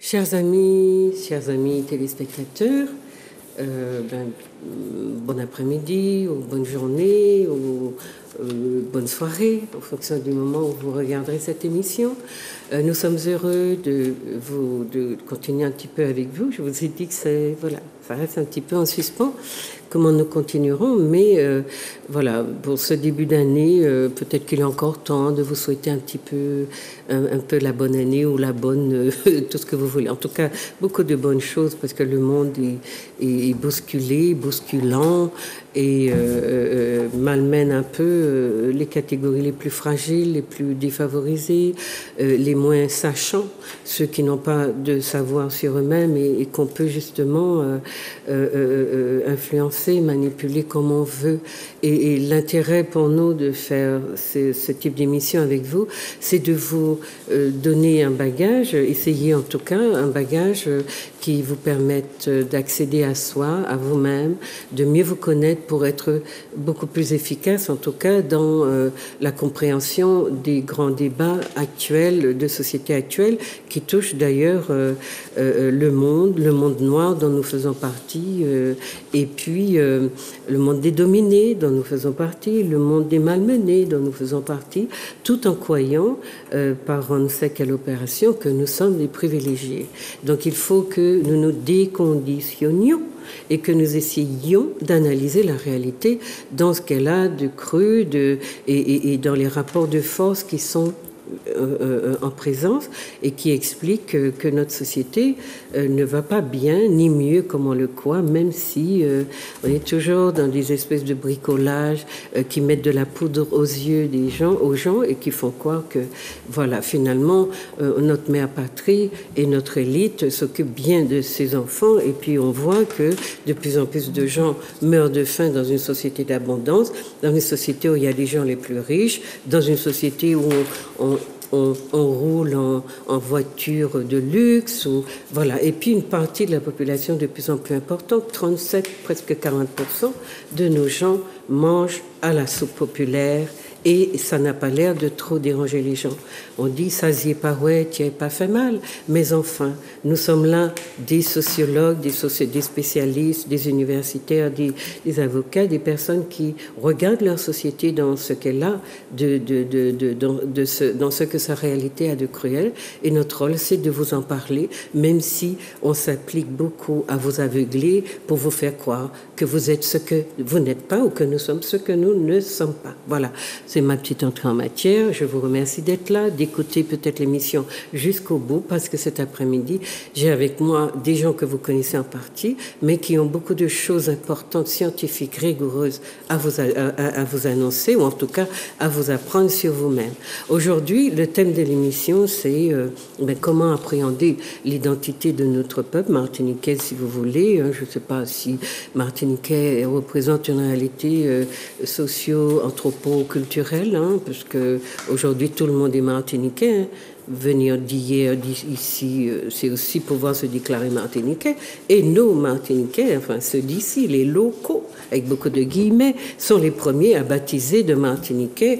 Chers amis téléspectateurs, bon après-midi, ou bonne journée, ou bonne soirée, en fonction du moment où vous regarderez cette émission. Nous sommes heureux de continuer un petit peu avec vous. Je vous ai dit que ça reste un petit peu en suspens. Comment nous continuerons, mais voilà, pour ce début d'année, peut-être qu'il est encore temps de vous souhaiter un peu la bonne année ou la bonne, tout ce que vous voulez. En tout cas, beaucoup de bonnes choses parce que le monde est bousculé, bousculant et malmène un peu les catégories les plus fragiles, les plus défavorisées, les moins sachants, ceux qui n'ont pas de savoir sur eux-mêmes et qu'on peut justement influencer, manipuler comme on veut. Et l'intérêt pour nous de faire ce type d'émission avec vous, c'est de vous donner un bagage, essayer en tout cas un bagage qui vous permette d'accéder à soi, à vous-même, de mieux vous connaître pour être beaucoup plus efficace, en tout cas dans la compréhension des grands débats actuels, de société actuelle, qui touchent d'ailleurs le monde noir dont nous faisons partie, et puis le monde des dominés dont nous faisons partie, le monde des malmenés dont nous faisons partie, tout en croyant, par on ne sait quelle opération, que nous sommes des privilégiés. Donc il faut que nous nous déconditionnions et que nous essayions d'analyser la réalité dans ce qu'elle a de cru et dans les rapports de force qui sont en présence et qui explique que notre société ne va pas bien ni mieux comme on le croit, même si on est toujours dans des espèces de bricolage qui mettent de la poudre aux yeux aux gens et qui font croire que voilà, finalement notre mère patrie et notre élite s'occupe bien de ses enfants, et puis on voit que de plus en plus de gens meurent de faim dans une société d'abondance, dans une société où il y a les gens les plus riches, dans une société où on roule en voiture de luxe, voilà. Et puis une partie de la population de plus en plus importante, 37, presque 40% de nos gens mangent à la soupe populaire, et ça n'a pas l'air de trop déranger les gens. On dit, ça s'y est pas, ouais, tu n'as pas fait mal. Mais enfin, nous sommes là des sociologues, des spécialistes, des universitaires, des avocats, des personnes qui regardent leur société dans ce qu'elle a, dans ce que sa réalité a de cruel. Et notre rôle, c'est de vous en parler, même si on s'applique beaucoup à vous aveugler pour vous faire croire que vous êtes ce que vous n'êtes pas ou que nous sommes ce que nous ne sommes pas. Voilà. C'est ma petite entrée en matière. Je vous remercie d'être là, d'écouter peut-être l'émission jusqu'au bout, parce que cet après-midi, j'ai avec moi des gens que vous connaissez en partie, mais qui ont beaucoup de choses importantes, scientifiques, rigoureuses à vous annoncer, ou en tout cas à vous apprendre sur vous-même. Aujourd'hui, le thème de l'émission, c'est comment appréhender l'identité de notre peuple martiniquais, si vous voulez. Je ne sais pas si martiniquais représente une réalité socio-anthropo-culturelle, parce que aujourd'hui tout le monde est martiniquais. Venir d'hier ici, c'est aussi pouvoir se déclarer martiniquais. Et nos martiniquais, enfin ceux d'ici, les locaux, avec beaucoup de guillemets, sont les premiers à baptiser de martiniquais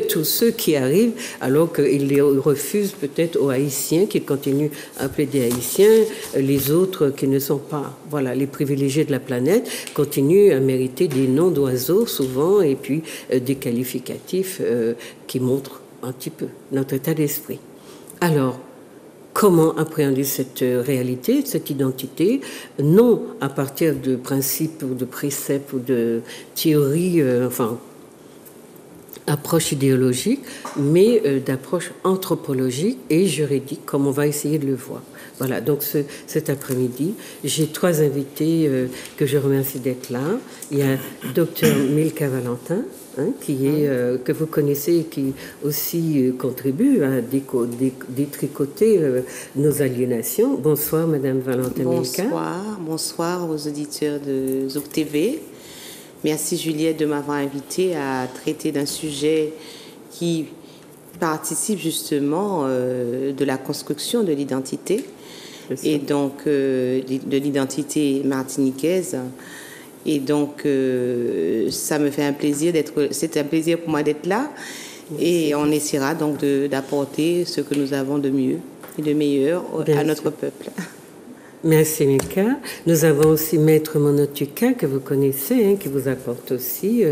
tous ceux qui arrivent, alors qu'ils les refusent peut-être aux Haïtiens, qui continuent à appeler des Haïtiens. Les autres qui ne sont pas, voilà, les privilégiés de la planète, continuent à mériter des noms d'oiseaux souvent, et puis des qualificatifs qui montrent un petit peu notre état d'esprit. Alors, comment appréhender cette réalité, cette identité, non à partir de principes ou de préceptes ou de théories, approche idéologique, mais d'approche anthropologique et juridique, comme on va essayer de le voir. Voilà, donc cet après-midi, j'ai trois invités que je remercie d'être là. Il y a Dr Milka Valentin, qui est, que vous connaissez et qui aussi contribue à détricoter nos aliénations. Bonsoir, Madame Valentin Milka. Bonsoir aux auditeurs de Zouk TV. Merci Juliette de m'avoir invitée à traiter d'un sujet qui participe justement de la construction de l'identité et donc de l'identité martiniquaise. Et donc ça me fait un plaisir c'est un plaisir pour moi d'être là. Et on essaiera donc d'apporter ce que nous avons de mieux. et de meilleur à notre peuple. Merci Mika. Nous avons aussi Maître Monotuka que vous connaissez, qui vous apporte aussi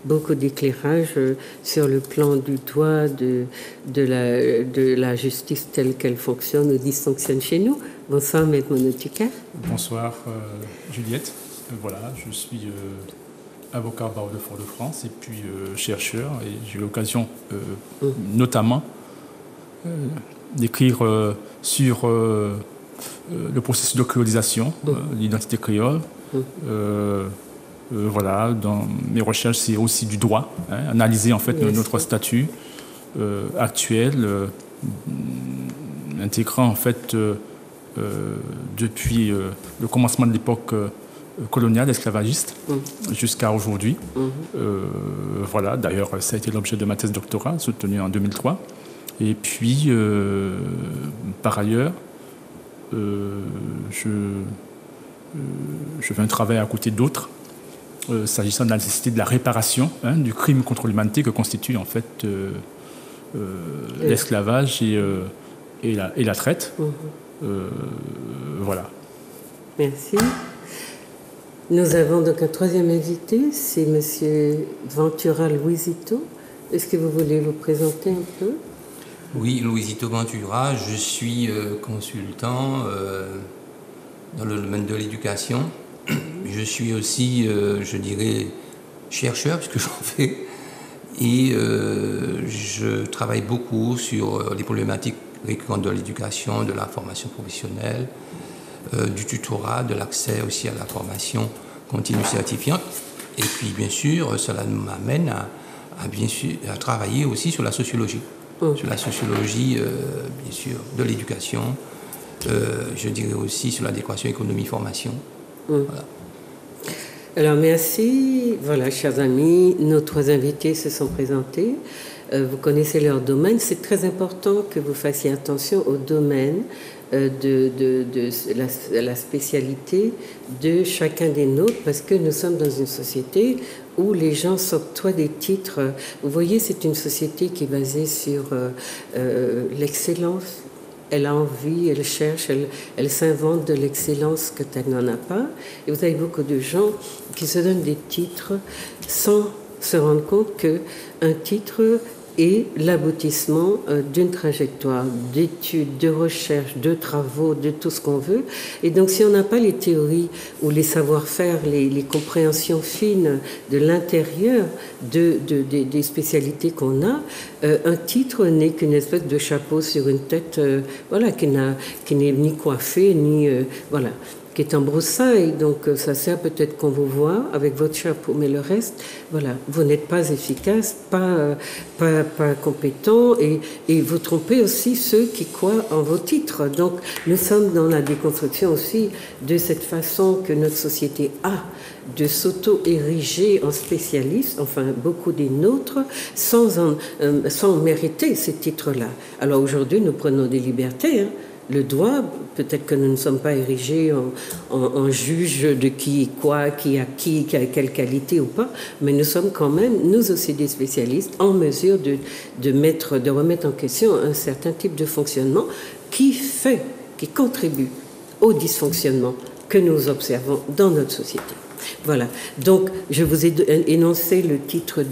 beaucoup d'éclairage sur le plan du droit, de la justice telle qu'elle fonctionne ou dysfonctionne chez nous. Bonsoir Maître Monotuka. Bonsoir Juliette. Voilà, je suis avocat au barreau de Fort-de-France et puis chercheur, et j'ai eu l'occasion notamment d'écrire sur le processus de créolisation, l'identité créole. Voilà, dans mes recherches, c'est aussi du droit, analyser en fait notre statut actuel, intégrant en fait depuis le commencement de l'époque coloniale, esclavagiste, jusqu'à aujourd'hui. Voilà, d'ailleurs, ça a été l'objet de ma thèse doctorale, soutenue en 2003. Et puis, par ailleurs, je fais un travail à côté d'autres, s'agissant de la nécessité de la réparation du crime contre l'humanité que constitue en fait l'esclavage et la traite. Voilà. Merci. Nous avons donc un troisième invité, c'est M. Ventura Luisito. Est-ce que vous voulez vous présenter un peu? Oui, Luisito Ventura, je suis consultant dans le domaine de l'éducation. Je suis aussi, je dirais, chercheur, puisque j'en fais, et je travaille beaucoup sur les problématiques récurrentes de l'éducation, de la formation professionnelle, du tutorat, de l'accès aussi à la formation continue certifiante. Et puis, bien sûr, cela m'amène à travailler aussi sur la sociologie. Sur la sociologie, bien sûr, de l'éducation. Je dirais aussi sur l'adéquation économie-formation. Voilà. Alors, merci. Voilà, chers amis, nos trois invités se sont présentés. Vous connaissez leur domaine. C'est très important que vous fassiez attention au domaine de la spécialité de chacun des nôtres, parce que nous sommes dans une société où les gens s'octroient des titres. Vous voyez, c'est une société qui est basée sur l'excellence. Elle a envie, elle cherche, elle s'invente de l'excellence que elle n'en a pas. Et vous avez beaucoup de gens qui se donnent des titres sans se rendre compte qu'un titre est l'aboutissement d'une trajectoire d'études, de recherche, de travaux, de tout ce qu'on veut. Et donc, si on n'a pas les théories ou les savoir-faire, les compréhensions fines de l'intérieur des spécialités qu'on a, un titre n'est qu'une espèce de chapeau sur une tête, voilà, qui n'est ni coiffé, ni voilà, qui est en broussailles. Donc, ça sert peut-être qu'on vous voit avec votre chapeau, mais le reste, voilà, vous n'êtes pas efficace, pas compétent, et vous trompez aussi ceux qui croient en vos titres. Donc, nous sommes dans la déconstruction aussi de cette façon que notre société a de s'auto-ériger en spécialiste, enfin beaucoup des nôtres, sans mériter ces titres-là. Alors aujourd'hui, nous prenons des libertés, le droit, peut-être que nous ne sommes pas érigés en juge de qui est quoi, qui a quelle qualité ou pas, mais nous sommes quand même, nous aussi des spécialistes, en mesure de remettre en question un certain type de fonctionnement qui contribue au dysfonctionnement que nous observons dans notre société. Voilà. Donc, je vous ai énoncé le titre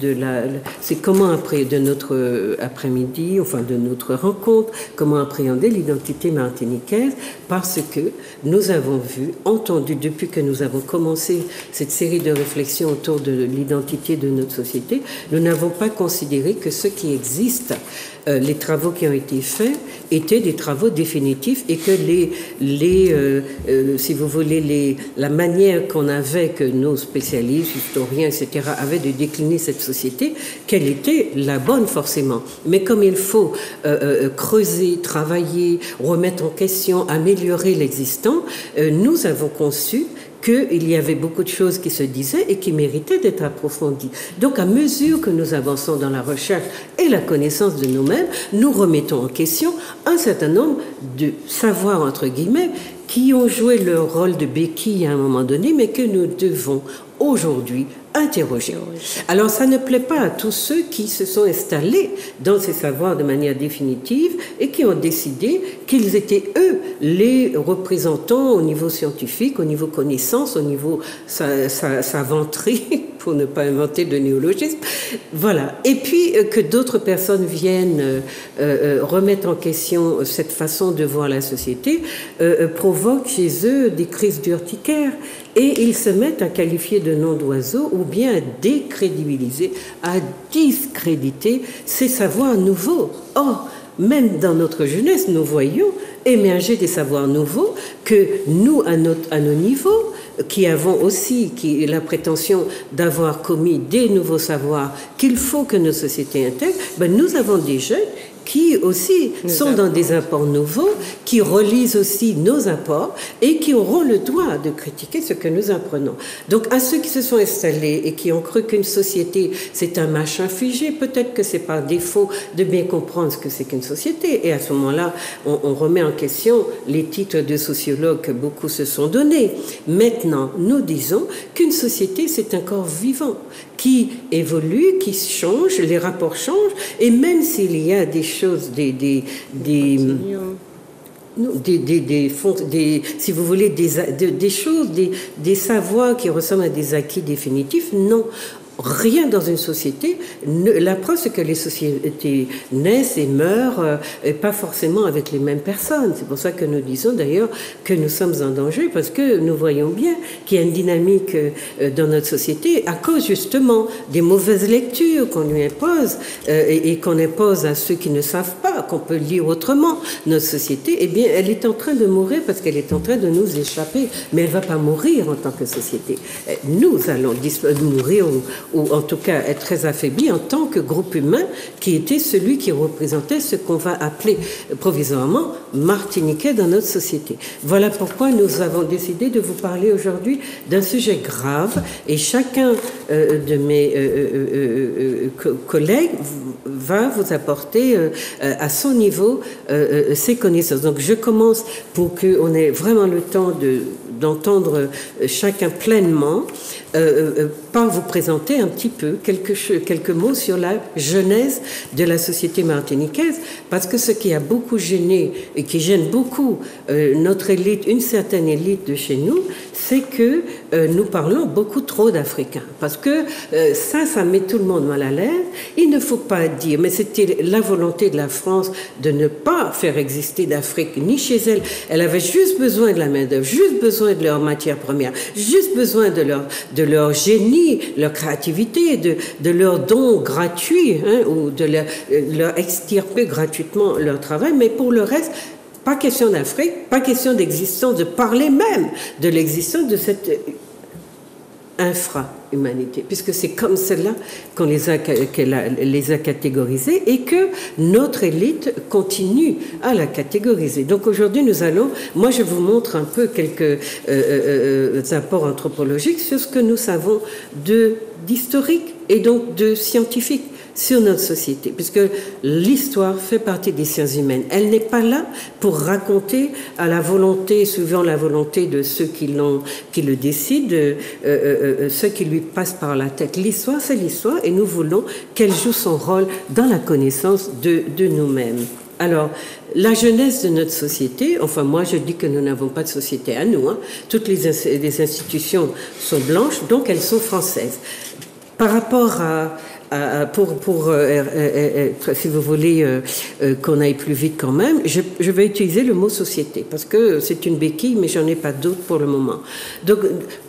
c'est comment de notre après-midi, enfin de notre rencontre, comment appréhender l'identité martiniquaise, parce que nous avons entendu, depuis que nous avons commencé cette série de réflexions autour de l'identité de notre société, nous n'avons pas considéré que ce qui existe, les travaux qui ont été faits étaient des travaux définitifs, et que si vous voulez, la manière qu'on avait, que nos spécialistes, historiens, etc., avaient de décliner cette société, qu'elle était la bonne forcément. Mais comme il faut creuser, travailler, remettre en question, améliorer l'existant, nous avons conçu qu'il y avait beaucoup de choses qui se disaient et qui méritaient d'être approfondies. Donc, à mesure que nous avançons dans la recherche et la connaissance de nous-mêmes, nous remettons en question un certain nombre de savoirs, entre guillemets, qui ont joué leur rôle de béquille à un moment donné, mais que nous devons aujourd'hui interroger. Alors, ça ne plaît pas à tous ceux qui se sont installés dans ces savoirs de manière définitive et qui ont décidé qu'ils étaient, eux, les représentants au niveau scientifique, au niveau connaissance, au niveau savanterie, pour ne pas inventer de néologisme. Voilà. Et puis que d'autres personnes viennent remettre en question cette façon de voir la société provoque chez eux des crises d'urticaire. Et ils se mettent à qualifier de noms d'oiseaux ou bien à décrédibiliser, à discréditer ces savoirs nouveaux. Or, même dans notre jeunesse, nous voyons émerger des savoirs nouveaux que nous, à nos niveaux, qui avons aussi la prétention d'avoir commis des nouveaux savoirs qu'il faut que nos sociétés intègrent, ben nous avons des jeunes qui aussi sont dans des apports nouveaux, qui relisent aussi nos apports et qui auront le droit de critiquer ce que nous apprenons. Donc à ceux qui se sont installés et qui ont cru qu'une société c'est un machin figé, peut-être que c'est par défaut de bien comprendre ce que c'est qu'une société. Et à ce moment-là, on remet en question les titres de sociologues que beaucoup se sont donnés. Maintenant, nous disons qu'une société c'est un corps vivant qui évolue, qui change, les rapports changent, et même s'il y a des choses, si vous voulez, des choses, des savoirs qui ressemblent à des acquis définitifs, non. Rien dans une société. La preuve, c'est que les sociétés naissent et meurent, et pas forcément avec les mêmes personnes. C'est pour ça que nous disons d'ailleurs que nous sommes en danger, parce que nous voyons bien qu'il y a une dynamique dans notre société à cause justement des mauvaises lectures qu'on lui impose et qu'on impose à ceux qui ne savent pas qu'on peut lire autrement. Notre société, eh bien, elle est en train de mourir parce qu'elle est en train de nous échapper, mais elle ne va pas mourir en tant que société. Nous allons mourir ou en tout cas être très affaibli en tant que groupe humain qui était celui qui représentait ce qu'on va appeler provisoirement Martiniquais dans notre société. Voilà pourquoi nous avons décidé de vous parler aujourd'hui d'un sujet grave et chacun de mes collègues va vous apporter à son niveau ses connaissances. Donc je commence pour qu'on ait vraiment le temps d'entendre chacun pleinement par vous présenter un petit peu quelques mots sur la genèse de la société martiniquaise, parce que ce qui a beaucoup gêné et qui gêne beaucoup notre élite, une certaine élite de chez nous, c'est que nous parlons beaucoup trop d'Africains, parce que ça met tout le monde mal à l'aise. Il ne faut pas dire, mais c'était la volonté de la France de ne pas faire exister d'Afrique ni chez elle. Elle avait juste besoin de la main-d'œuvre, juste besoin de leur matière première, juste besoin de leur génie, leur créativité, de leurs dons gratuits, ou de leur extirper gratuitement leur travail, mais pour le reste, pas question d'Afrique, pas question d'existence, de parler même de l'existence de cette infra-humanité, puisque c'est comme cela qu'on les a catégorisés et que notre élite continue à la catégoriser. Donc aujourd'hui, moi je vous montre un peu quelques apports anthropologiques sur ce que nous savons d'historique et donc de scientifique sur notre société, puisque l'histoire fait partie des sciences humaines. Elle n'est pas là pour raconter suivant la volonté de ceux qui le décident, ceux qui lui passent par la tête. L'histoire, c'est l'histoire, et nous voulons qu'elle joue son rôle dans la connaissance de nous-mêmes. Alors, la jeunesse de notre société, enfin moi je dis que nous n'avons pas de société à nous, toutes les institutions sont blanches, donc elles sont françaises. Par rapport si vous voulez qu'on aille plus vite quand même, je vais utiliser le mot société parce que c'est une béquille, mais j'en ai pas d'autre pour le moment. Donc,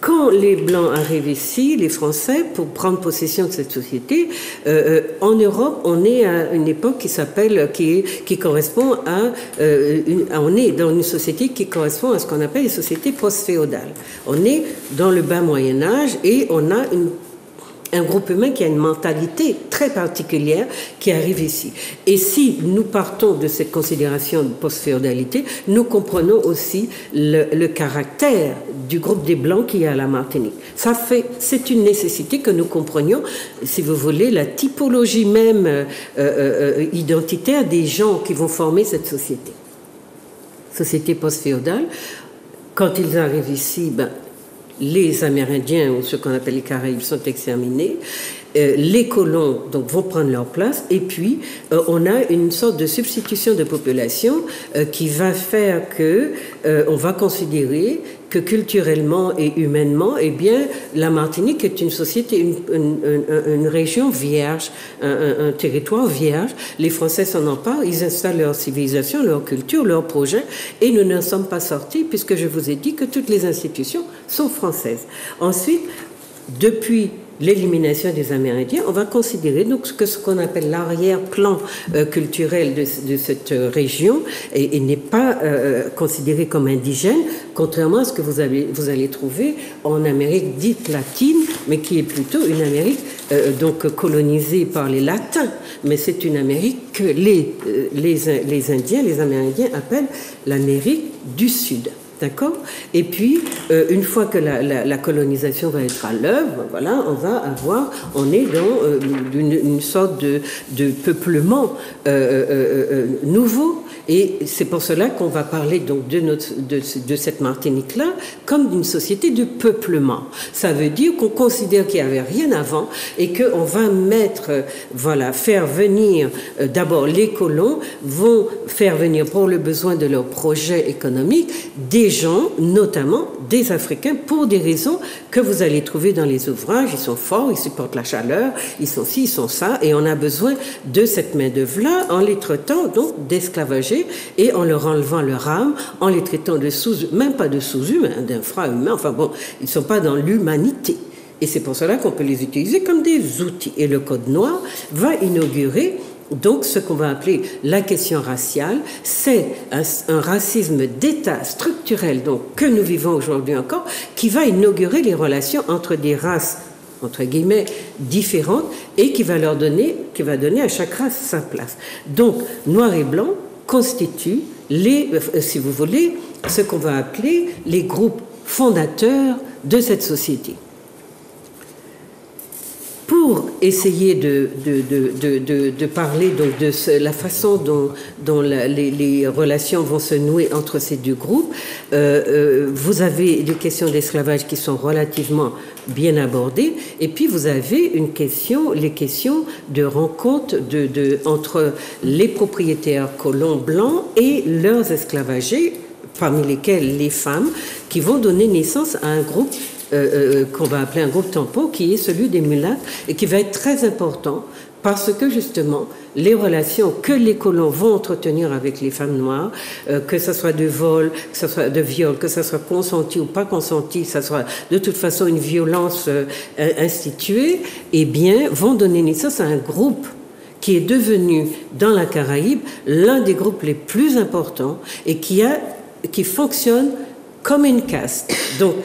quand les Blancs arrivent ici, les Français, pour prendre possession de cette société, en Europe, on est à une époque qui correspond on est dans une société qui correspond à ce qu'on appelle les sociétés post-féodales. On est dans le bas Moyen-Âge et on a un groupe humain qui a une mentalité très particulière qui arrive ici. Et si nous partons de cette considération de post-féodalité, nous comprenons aussi le caractère du groupe des Blancs qui est à la Martinique. C'est une nécessité que nous comprenions, si vous voulez, la typologie même identitaire des gens qui vont former cette société. Société post-féodale, quand ils arrivent ici, les Amérindiens, ou ceux qu'on appelle les Caraïbes, sont exterminés. les colons donc, vont prendre leur place et puis on a une sorte de substitution de population qui va faire que on va considérer que culturellement et humainement, eh bien, la Martinique est une société, une région vierge, un territoire vierge. Les Français s'en emparent, ils installent leur civilisation, leur culture, leurs projets, et nous n'en sommes pas sortis puisque je vous ai dit que toutes les institutions sont françaises. Ensuite, depuis l'élimination des Amérindiens, on va considérer donc ce qu'on appelle l'arrière-plan culturel de cette région et n'est pas considéré comme indigène, contrairement à ce que vous allez trouver en Amérique dite latine, mais qui est plutôt une Amérique donc colonisée par les Latins. Mais c'est une Amérique que les Indiens, les Amérindiens appellent l'Amérique du Sud. D'accord? Et puis, une fois que la colonisation va être à l'œuvre, voilà, on est dans une sorte de peuplement nouveau. Et c'est pour cela qu'on va parler donc de cette Martinique-là comme d'une société de peuplement. Ça veut dire qu'on considère qu'il n'y avait rien avant et qu'on va faire venir, d'abord les colons vont faire venir pour le besoin de leurs projets économiques des gens, notamment des Africains, pour des raisons que vous allez trouver dans les ouvrages. Ils sont forts, ils supportent la chaleur, ils sont ci, ils sont ça, et on a besoin de cette main-d'œuvre-là en les traitant donc d'esclavagés et en leur enlevant leur âme, en les traitant de même pas de sous-humains, d'infra-humains, enfin bon, ils ne sont pas dans l'humanité. Et c'est pour cela qu'on peut les utiliser comme des outils. Et le Code noir va inaugurer donc ce qu'on va appeler la question raciale. C'est un racisme d'État structurel donc, que nous vivons aujourd'hui encore, qui va inaugurer les relations entre des races entre guillemets différentes et qui va donner à chaque race sa place. Donc noir et blanc constituent si vous voulez, ce qu'on va appeler les groupes fondateurs de cette société. Pour essayer de parler donc de la façon dont les relations vont se nouer entre ces deux groupes, vous avez des questions d'esclavage qui sont relativement bien abordées, et puis vous avez les questions de rencontre entre les propriétaires colons blancs et leurs esclavagés, parmi lesquels les femmes, qui vont donner naissance à un groupe qu'on va appeler un groupe tampon, qui est celui des mulattes, et qui va être très important parce que justement les relations que les colons vont entretenir avec les femmes noires, que ce soit de vol, que ce soit de viol, que ce soit consenti ou pas consenti, que ce soit de toute façon une violence instituée, eh bien vont donner naissance à un groupe qui est devenu dans la Caraïbe l'un des groupes les plus importants et qui fonctionne comme une caste. Donc,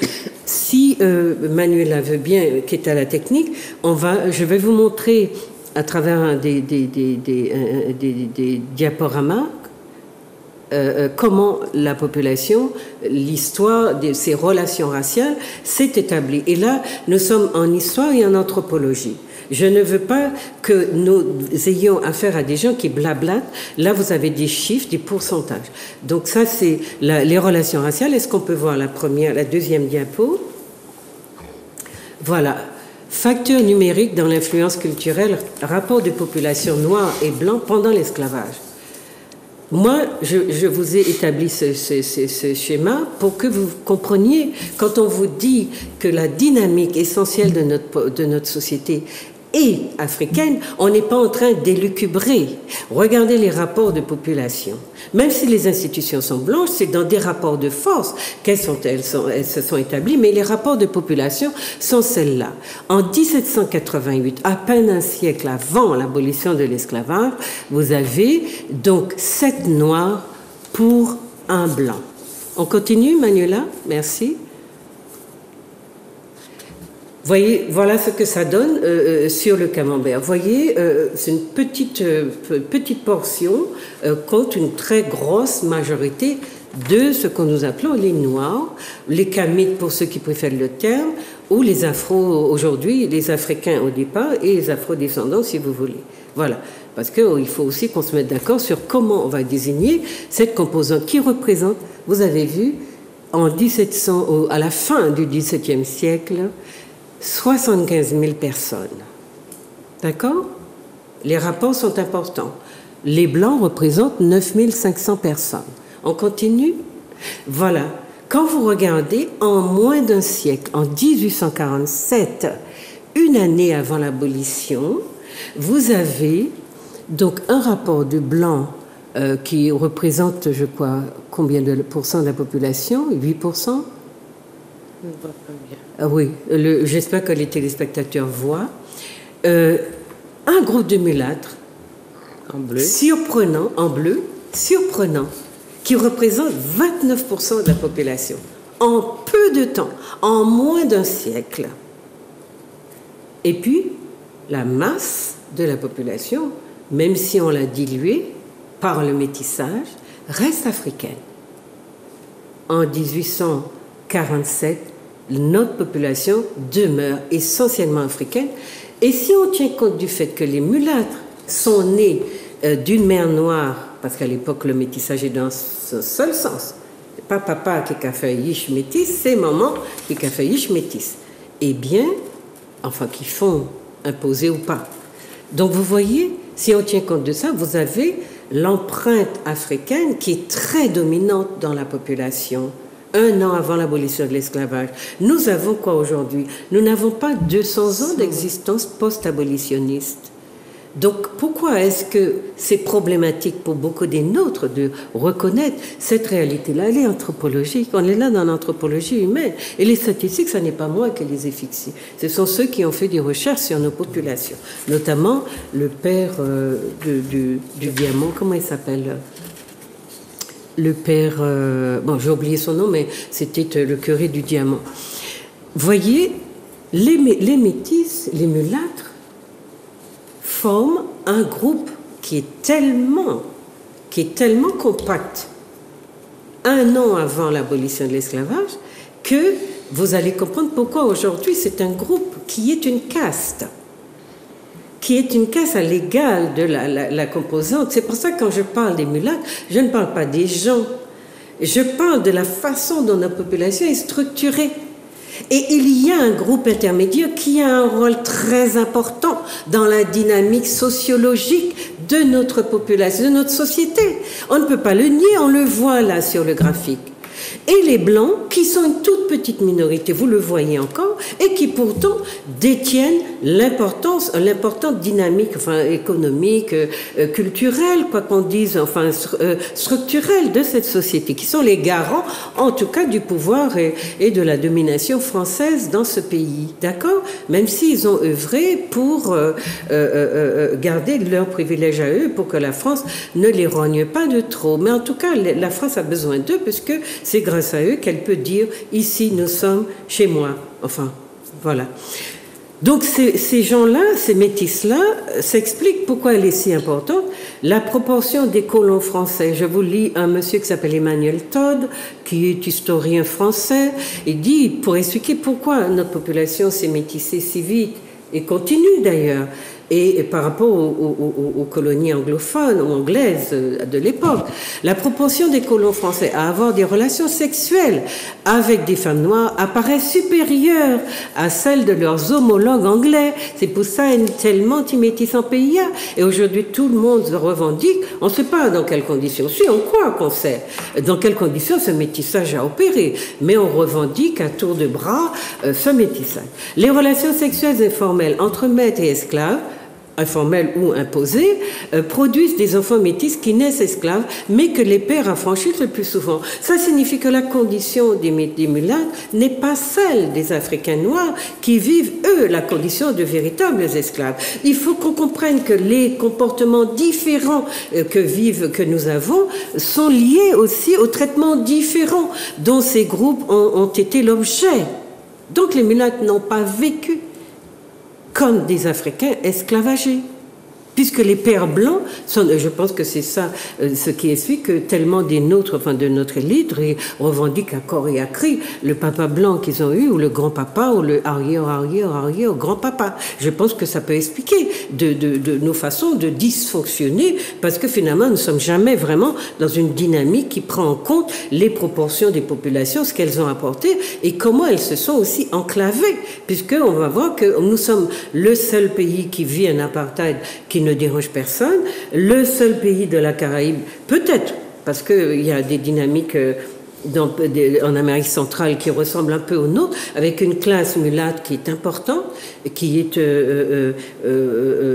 si Manuela veut bien, qui est à la technique, je vais vous montrer à travers des diaporamas comment la population, l'histoire de ces relations raciales s'est établie. Et là, nous sommes en histoire et en anthropologie. Je ne veux pas que nous ayons affaire à des gens qui blablatent. Là, vous avez des chiffres, des pourcentages. Donc ça, c'est les relations raciales. Est-ce qu'on peut voir la deuxième diapo? Voilà. Facteurs numériques dans l'influence culturelle, rapport de population noire et blanc pendant l'esclavage. Moi, je vous ai établi ce schéma pour que vous compreniez, quand on vous dit que la dynamique essentielle de notre société est africaine, on n'est pas en train d'élucubrer. Regardez les rapports de population. Même si les institutions sont blanches, c'est dans des rapports de force elles se sont établies, mais les rapports de population sont celles-là. En 1788, à peine un siècle avant l'abolition de l'esclavage, vous avez donc 7 noirs pour un blanc. On continue, Manuela? Merci. Voyez, voilà ce que ça donne sur le camembert. Voyez, c'est une petite portion contre une très grosse majorité de ce que nous appelons les Noirs, les Kamites pour ceux qui préfèrent le terme, ou les Afro aujourd'hui, les Africains au départ et les Afro-descendants si vous voulez. Voilà, parce qu'il faut aussi qu'on se mette d'accord sur comment on va désigner cette composante qui représente, vous avez vu, à la fin du XVIIe siècle, 75 000 personnes. D'accord? Les rapports sont importants. Les Blancs représentent 9500 personnes. On continue? Voilà. Quand vous regardez, en moins d'un siècle, en 1847, une année avant l'abolition, vous avez donc un rapport de Blancs qui représente, je crois, combien de pourcents de la population? 8%? On ne voit pas bien. Ah oui, j'espère que les téléspectateurs voient. Un groupe de mulâtres, En bleu. surprenant, en bleu, surprenant, qui représente 29% de la population, en peu de temps, en moins d'un siècle. Et puis, la masse de la population, même si on l'a diluée par le métissage, reste africaine. En 1847, notre population demeure essentiellement africaine. Et si on tient compte du fait que les mulâtres sont nés d'une mère noire, parce qu'à l'époque, le métissage est dans un seul sens. C'est pas papa qui a fait yish métis, c'est maman qui a fait yish métis. Eh bien, enfin, qui font imposer ou pas. Donc, vous voyez, si on tient compte de ça, vous avez l'empreinte africaine qui est très dominante dans la population. Un an avant l'abolition de l'esclavage. Nous avons quoi aujourd'hui? Nous n'avons pas 200 ans d'existence post-abolitionniste. Donc, pourquoi est-ce que c'est problématique pour beaucoup des nôtres de reconnaître cette réalité-là? Elle est anthropologique, on est là dans l'anthropologie humaine. Et les statistiques, ce n'est pas moi qui les ai fixées. Ce sont ceux qui ont fait des recherches sur nos populations. Notamment le père du diamant, comment il s'appelle? Le père, bon, j'ai oublié son nom, mais c'était le curé du diamant. Voyez, les métis, les mulâtres, forment un groupe qui est tellement compact, un an avant l'abolition de l'esclavage, que vous allez comprendre pourquoi aujourd'hui c'est un groupe qui est une caste. Qui est une caste à l'égal de la composante. C'est pour ça que quand je parle des mulâtres, je ne parle pas des gens. Je parle de la façon dont notre population est structurée. Et il y a un groupe intermédiaire qui a un rôle très important dans la dynamique sociologique de notre population, de notre société. On ne peut pas le nier, on le voit là sur le graphique. Et les Blancs, qui sont une toute petite minorité, vous le voyez encore, et qui pourtant détiennent l'importante dynamique, enfin économique, culturelle, quoi qu'on dise, enfin structurelle de cette société, qui sont les garants, en tout cas, du pouvoir et de la domination française dans ce pays, d'accord? Même s'ils ont œuvré pour garder leurs privilèges à eux, pour que la France ne les rogne pas de trop. Mais en tout cas, la France a besoin d'eux, puisque c'est grâce à eux qu'elle peut dire « ici, nous sommes chez moi ». Enfin, voilà. Donc, ces gens-là, ces métis-là, s'expliquent pourquoi elle est si importante. La proportion des colons français, je vous lis un monsieur qui s'appelle Emmanuel Todd, qui est historien français, il dit, pour expliquer pourquoi notre population s'est métissée si vite, et continue d'ailleurs, et par rapport aux colonies anglophones ou anglaises de l'époque, la proportion des colons français à avoir des relations sexuelles avec des femmes noires apparaît supérieure à celle de leurs homologues anglais. C'est pour ça qu'elle est tellement anti-métisse en PIA. Et aujourd'hui, tout le monde revendique. On ne sait pas dans quelles conditions. Si, on croit qu'on sait dans quelles conditions ce métissage a opéré. Mais on revendique à tour de bras ce métissage. Les relations sexuelles informelles entre maîtres et esclaves, informelles ou imposées, produisent des enfants métis qui naissent esclaves, mais que les pères affranchissent le plus souvent. Ça signifie que la condition des mulâtres n'est pas celle des Africains noirs qui vivent, eux, la condition de véritables esclaves. Il faut qu'on comprenne que les comportements différents que nous avons sont liés aussi aux traitements différents dont ces groupes ont été l'objet. Donc les mulâtres n'ont pas vécu comme des Africains esclavagés. Puisque les pères blancs sont, je pense que c'est ça ce qui explique que tellement des nôtres, enfin de notre élite, revendiquent à corps et à cri le papa blanc qu'ils ont eu, ou le grand-papa, ou le arrière-grand-papa. Je pense que ça peut expliquer de nos façons de dysfonctionner, parce que finalement, nous ne sommes jamais vraiment dans une dynamique qui prend en compte les proportions des populations, ce qu'elles ont apporté, et comment elles se sont aussi enclavées, puisqu'on va voir que nous sommes le seul pays qui vit un apartheid qui ne dérange personne, le seul pays de la Caraïbe, peut-être, parce qu'il y a des dynamiques en Amérique centrale qui ressemblent un peu aux nôtres, avec une classe mulâtre qui est importante, qui est,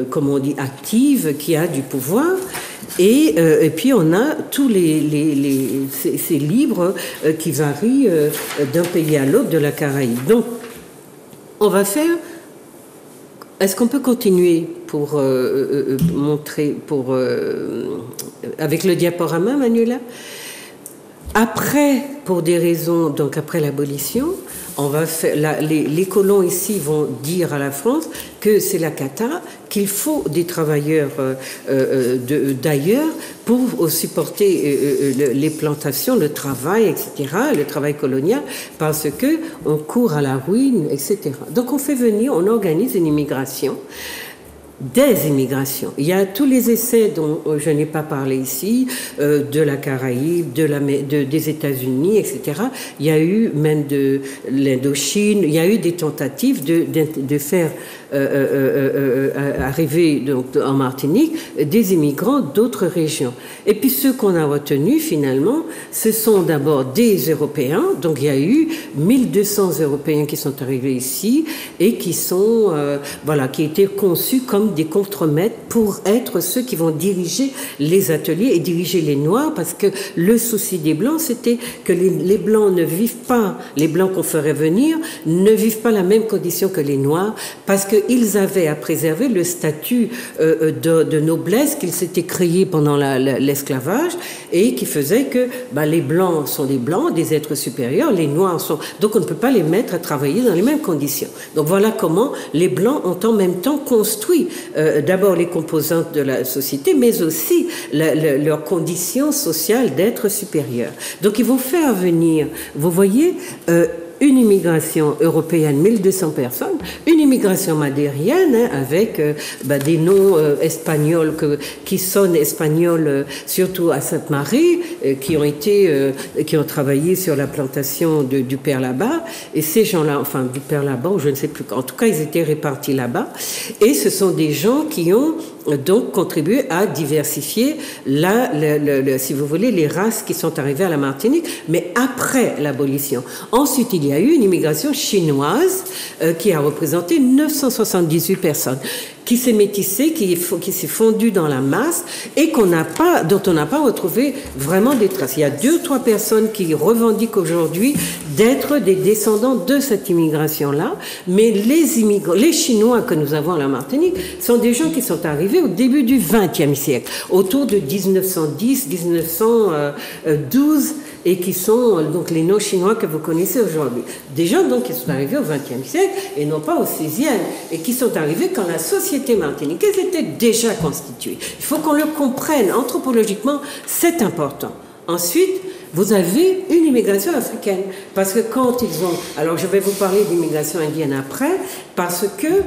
comme on dit, active, qui a du pouvoir. Et puis on a tous ces livres qui varient d'un pays à l'autre de la Caraïbe. Donc, on va faire... Est-ce qu'on peut continuer pour montrer, avec le diaporama, Manuela? Après, pour des raisons, donc après l'abolition, on va faire, les colons ici vont dire à la France que c'est la cata, qu'il faut des travailleurs d'ailleurs pour supporter les plantations, le travail, etc., le travail colonial, parce que on court à la ruine, etc. Donc on fait venir, on organise une immigration. Des immigrations. Il y a tous les essais dont je n'ai pas parlé ici, de la Caraïbe, des États-Unis, etc. Il y a eu même de l'Indochine, il y a eu des tentatives de faire arriver donc, en Martinique des immigrants d'autres régions. Et puis ceux qu'on a retenus finalement, ce sont d'abord des Européens. Donc il y a eu 1200 Européens qui sont arrivés ici et qui sont, qui étaient conçus comme des contremaîtres pour être ceux qui vont diriger les ateliers et diriger les Noirs, parce que le souci des Blancs, c'était que les Blancs ne vivent pas, les Blancs qu'on ferait venir, ne vivent pas la même condition que les Noirs, parce qu'ils avaient à préserver le statut de noblesse qu'ils s'étaient créés pendant l'esclavage et qui faisait que les Blancs sont des Blancs, des êtres supérieurs, les Noirs sont... Donc on ne peut pas les mettre à travailler dans les mêmes conditions. Donc voilà comment les Blancs ont en même temps construit d'abord les composantes de la société, mais aussi leur condition sociale d'être supérieur. Donc ils vont faire venir, vous voyez, une immigration européenne, 1200 personnes, une immigration madérienne avec des noms espagnols qui sonnent espagnols, surtout à Sainte-Marie, qui ont travaillé sur la plantation du père là-bas. Et ces gens-là, enfin du père là-bas, ou je ne sais plus, en tout cas ils étaient répartis là-bas. Et ce sont des gens qui ont donc contribué à diversifier si vous voulez, les races qui sont arrivées à la Martinique, mais après l'abolition. Ensuite, il y a eu une immigration chinoise qui a représenté 978 personnes, qui s'est métissée, qui s'est fondue dans la masse et dont on n'a pas retrouvé vraiment des traces. Il y a 2 ou 3 personnes qui revendiquent aujourd'hui d'être des descendants de cette immigration-là, mais les Chinois que nous avons à la Martinique sont des gens qui sont arrivés au début du XXe siècle, autour de 1910, 1912, et qui sont donc les noms chinois que vous connaissez aujourd'hui. Des gens donc qui sont arrivés au XXe siècle et non pas au XVIe, et qui sont arrivés quand la société martiniquaise était déjà constituée. Il faut qu'on le comprenne, anthropologiquement, c'est important. Ensuite, vous avez une immigration africaine, parce que quand ils ont... Alors je vais vous parler d'immigration indienne après, parce que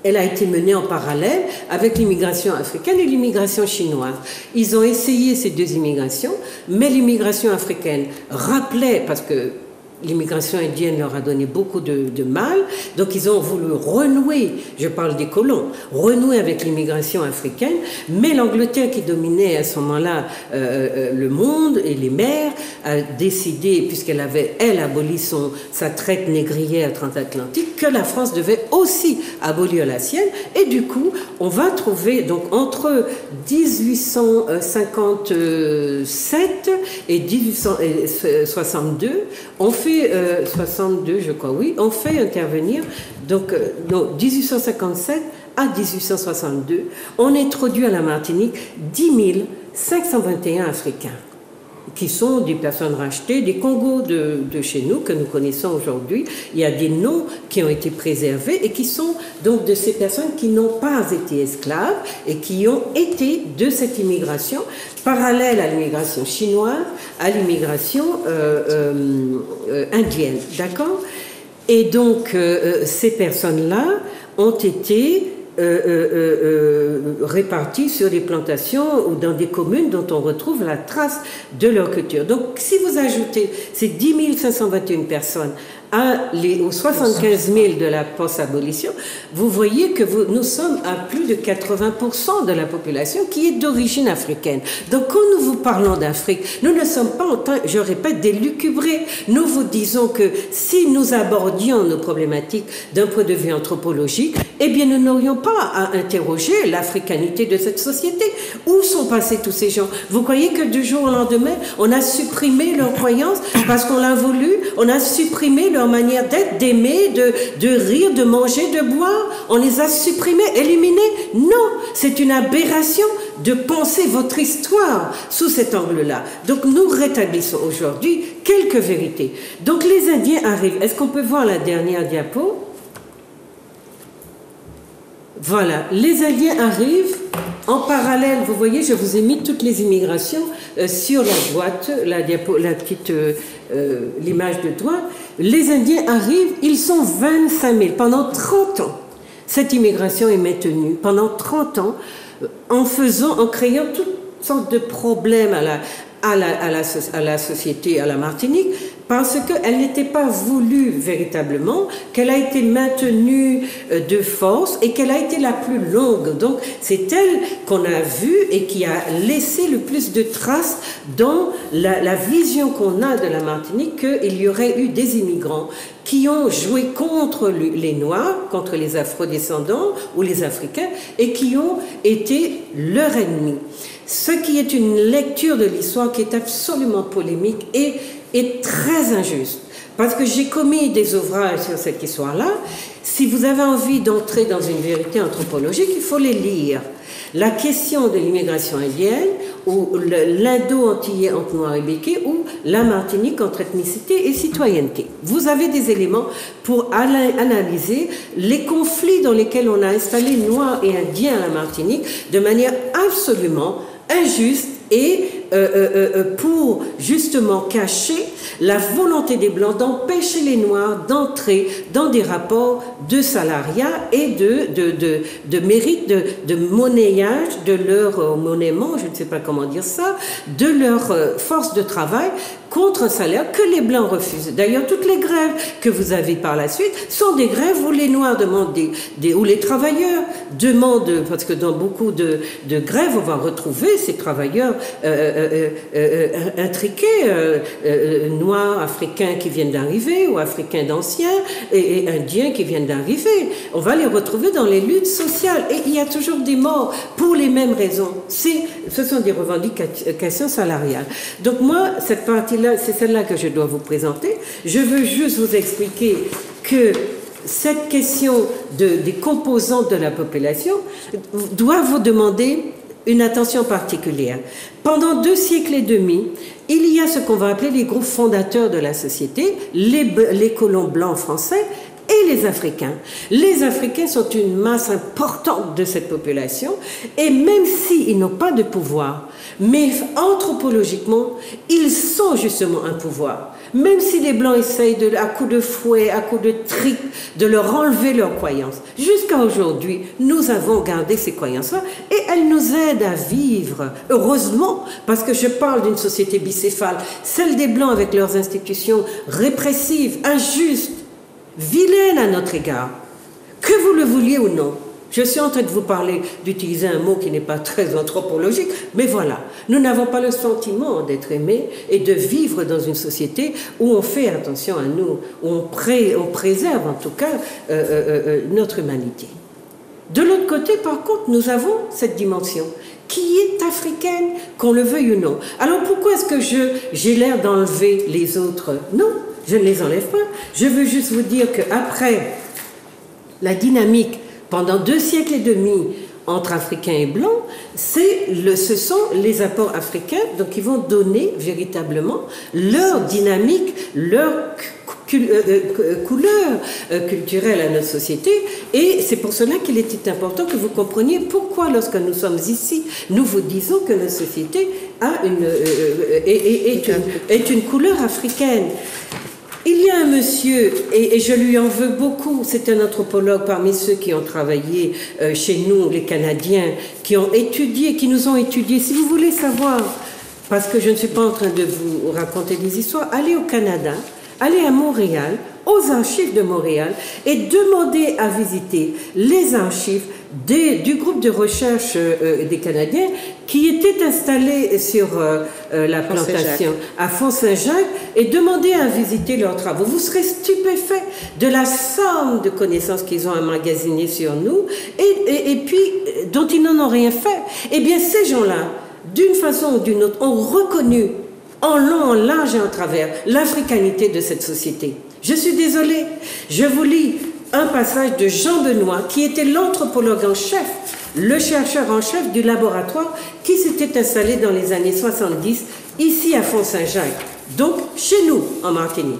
elle a été menée en parallèle avec l'immigration africaine et l'immigration chinoise. Ils ont essayé ces 2 immigrations, mais l'immigration africaine rappelait, parce que l'immigration indienne leur a donné beaucoup de mal, donc ils ont voulu renouer, je parle des colons, renouer avec l'immigration africaine, mais l'Angleterre qui dominait à ce moment-là le monde et les mers a décidé, puisqu'elle avait, elle, aboli sa traite négrière transatlantique, que la France devait aussi abolir la sienne, et du coup, on va trouver, donc entre 1857 et 1862, on fait 62, je crois, oui, on fait intervenir, donc 1857 à 1862, on introduit à la Martinique 10 521 Africains. qui sont des personnes rachetées, des Congos de chez nous que nous connaissons aujourd'hui. Il y a des noms qui ont été préservés et qui sont donc de ces personnes qui n'ont pas été esclaves et qui ont été de cette immigration parallèle à l'immigration chinoise, à l'immigration indienne, d'accord? Et donc ces personnes-là ont été répartis sur des plantations ou dans des communes dont on retrouve la trace de leur culture. Donc, si vous ajoutez ces 10 521 personnes aux 75 000 de la post-abolition, vous voyez que nous sommes à plus de 80% de la population qui est d'origine africaine. Donc, quand nous vous parlons d'Afrique, nous ne sommes pas en train, je répète, d'élucubrer. Nous vous disons que si nous abordions nos problématiques d'un point de vue anthropologique, eh bien, nous n'aurions pas à interroger l'africanité de cette société. Où sont passés tous ces gens? Vous croyez que du jour au lendemain, on a supprimé leurs croyances parce qu'on l'a voulu? On a supprimé leur manière d'être, d'aimer, de rire, de manger, de boire? On les a supprimés, éliminés? Non, c'est une aberration de penser votre histoire sous cet angle-là. Donc nous rétablissons aujourd'hui quelques vérités. Donc les Indiens arrivent. Est-ce qu'on peut voir la dernière diapo? Voilà, les Indiens arrivent en parallèle. Vous voyez, je vous ai mis toutes les immigrations sur la droite, l'image de droite. Les Indiens arrivent, ils sont 25 000 pendant 30 ans. Cette immigration est maintenue pendant 30 ans en créant toutes sortes de problèmes à la société, à la Martinique, parce qu'elle n'était pas voulue véritablement, qu'elle a été maintenue de force et qu'elle a été la plus longue. Donc c'est elle qu'on a vue et qui a laissé le plus de traces dans la vision qu'on a de la Martinique, qu'il y aurait eu des immigrants qui ont joué contre les Noirs, contre les Afro-descendants ou les Africains, et qui ont été leur ennemi. Ce qui est une lecture de l'histoire qui est absolument polémique et très injuste. Parce que j'ai commis des ouvrages sur cette histoire-là. Si vous avez envie d'entrer dans une vérité anthropologique, il faut les lire. La question de l'immigration indienne, ou l'indo-antillais entre Noirs et Békés, ou la Martinique entre ethnicité et citoyenneté. Vous avez des éléments pour analyser les conflits dans lesquels on a installé Noirs et Indiens à la Martinique de manière absolument injuste et pour justement cacher la volonté des Blancs d'empêcher les Noirs d'entrer dans des rapports de salariat et de mérite, de monnayage de leur monnaiement, je ne sais pas comment dire ça, de leur force de travail contre un salaire que les Blancs refusent. D'ailleurs, toutes les grèves que vous avez par la suite sont des grèves où les Noirs demandent où les travailleurs demandent, parce que dans beaucoup de grèves, on va retrouver ces travailleurs intriqués, Noirs, Africains qui viennent d'arriver, ou Africains d'anciens, et Indiens qui viennent d'arriver. On va les retrouver dans les luttes sociales. Et il y a toujours des morts pour les mêmes raisons. Ce sont des revendications salariales. Donc moi, cette partie-là, c'est celle-là que je dois vous présenter. Je veux juste vous expliquer que cette question des composantes de la population doit vous demander une attention particulière. Pendant 2 siècles et demi, il y a ce qu'on va appeler les groupes fondateurs de la société, les colons blancs français et les Africains. Les Africains sont une masse importante de cette population, et même s'ils n'ont pas de pouvoir, mais anthropologiquement, ils sont justement un pouvoir. Même si les Blancs essayent, à coups de fouet, à coups de trick, de leur enlever leurs croyances. Jusqu'à aujourd'hui, nous avons gardé ces croyances-là et elles nous aident à vivre, heureusement, parce que je parle d'une société bicéphale, celle des Blancs avec leurs institutions répressives, injustes, vilaines à notre égard, que vous le vouliez ou non. Je suis en train de vous parler, d'utiliser un mot qui n'est pas très anthropologique, mais voilà, nous n'avons pas le sentiment d'être aimés et de vivre dans une société où on fait attention à nous, où on préserve en tout cas notre humanité. De l'autre côté, par contre, nous avons cette dimension qui est africaine, qu'on le veuille ou non. Alors pourquoi est-ce que j'ai l'air d'enlever les autres? Non, je ne les enlève pas. Je veux juste vous dire qu'après la dynamique, pendant 2 siècles et demi, entre Africains et Blancs, ce sont les apports africains donc, qui vont donner véritablement leur dynamique, leur couleur culturelle à notre société. Et c'est pour cela qu'il était important que vous compreniez pourquoi, lorsque nous sommes ici, nous vous disons que notre société est une couleur africaine. Il y a un monsieur, et je lui en veux beaucoup, c'est un anthropologue parmi ceux qui ont travaillé chez nous, les Canadiens, qui ont étudié, qui nous ont étudié. Si vous voulez savoir, parce que je ne suis pas en train de vous raconter des histoires, allez au Canada, allez à Montréal, aux archives de Montréal, et demandez à visiter les archives du groupe de recherche des Canadiens qui était installé sur la plantation à Font-Saint-Jacques, et demandez à visiter leurs travaux. Vous serez stupéfait de la somme de connaissances qu'ils ont emmagasinées sur nous et puis dont ils n'en ont rien fait. Eh bien, ces gens-là, d'une façon ou d'une autre, ont reconnu en long, en large et en travers l'africanité de cette société. Je suis désolée, je vous lis un passage de Jean Benoît, qui était l'anthropologue en chef, le chercheur en chef du laboratoire qui s'était installé dans les années 70, ici à Font-Saint-Jacques, donc chez nous, en Martinique.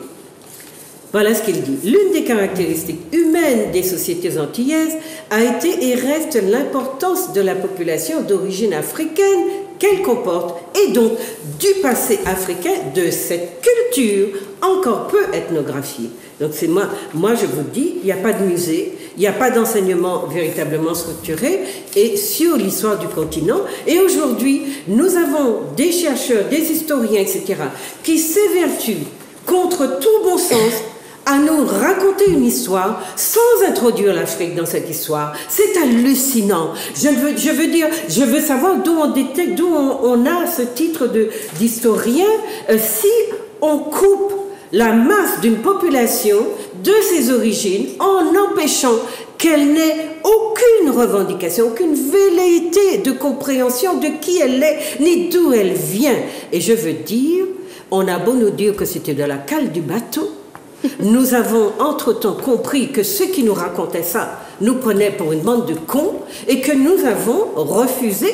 Voilà ce qu'il dit. L'une des caractéristiques humaines des sociétés antillaises a été et reste l'importance de la population d'origine africaine qu'elle comporte, et donc du passé africain de cette culture encore peu ethnographiée. Donc c'est moi je vous dis, il n'y a pas de musée, il n'y a pas d'enseignement véritablement structuré et sur l'histoire du continent. Et aujourd'hui, nous avons des chercheurs, des historiens, etc., qui s'évertuent contre tout bon sens à nous raconter une histoire sans introduire l'Afrique dans cette histoire. C'est hallucinant. Je veux savoir d'où on détecte, d'où on a ce titre d'historien si on coupe la masse d'une population de ses origines en empêchant qu'elle n'ait aucune revendication, aucune velléité de compréhension de qui elle est, ni d'où elle vient. Et je veux dire, on a beau nous dire que c'était de la cale du bateau, nous avons entre-temps compris que ceux qui nous racontaient ça nous prenaient pour une bande de cons et que nous avons refusé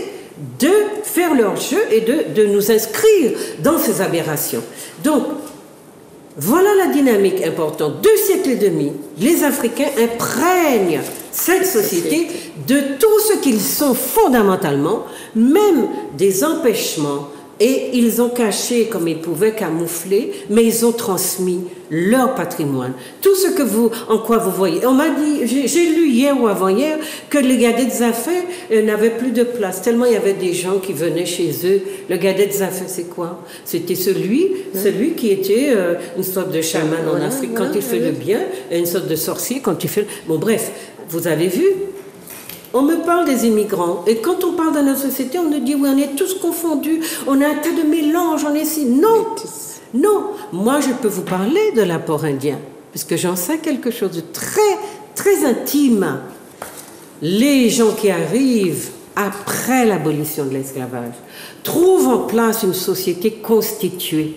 de faire leur jeu et de nous inscrire dans ces aberrations. Donc, voilà la dynamique importante. 2 siècles et demi, les Africains imprègnent cette société de tout ce qu'ils sont fondamentalement, même des empêchements, et ils ont caché comme ils pouvaient camoufler, mais ils ont transmis leur patrimoine. Tout ce que en quoi vous voyez. On m'a dit, j'ai lu hier ou avant-hier que le Gadet Zafé n'avait plus de place, tellement il y avait des gens qui venaient chez eux. Le Gadet Zafé, c'est quoi? C'était celui qui était une sorte de chaman en Afrique quand il fait le bien, et une sorte de sorcier quand il fait... Bon, bref, vous avez vu? On me parle des immigrants, et quand on parle de notre société, on nous dit, oui, on est tous confondus, on a un tas de mélanges, on est ici. Non, non. Moi, je peux vous parler de l'apport indien, puisque j'en sais quelque chose de très, très intime. Les gens qui arrivent après l'abolition de l'esclavage trouvent en place une société constituée.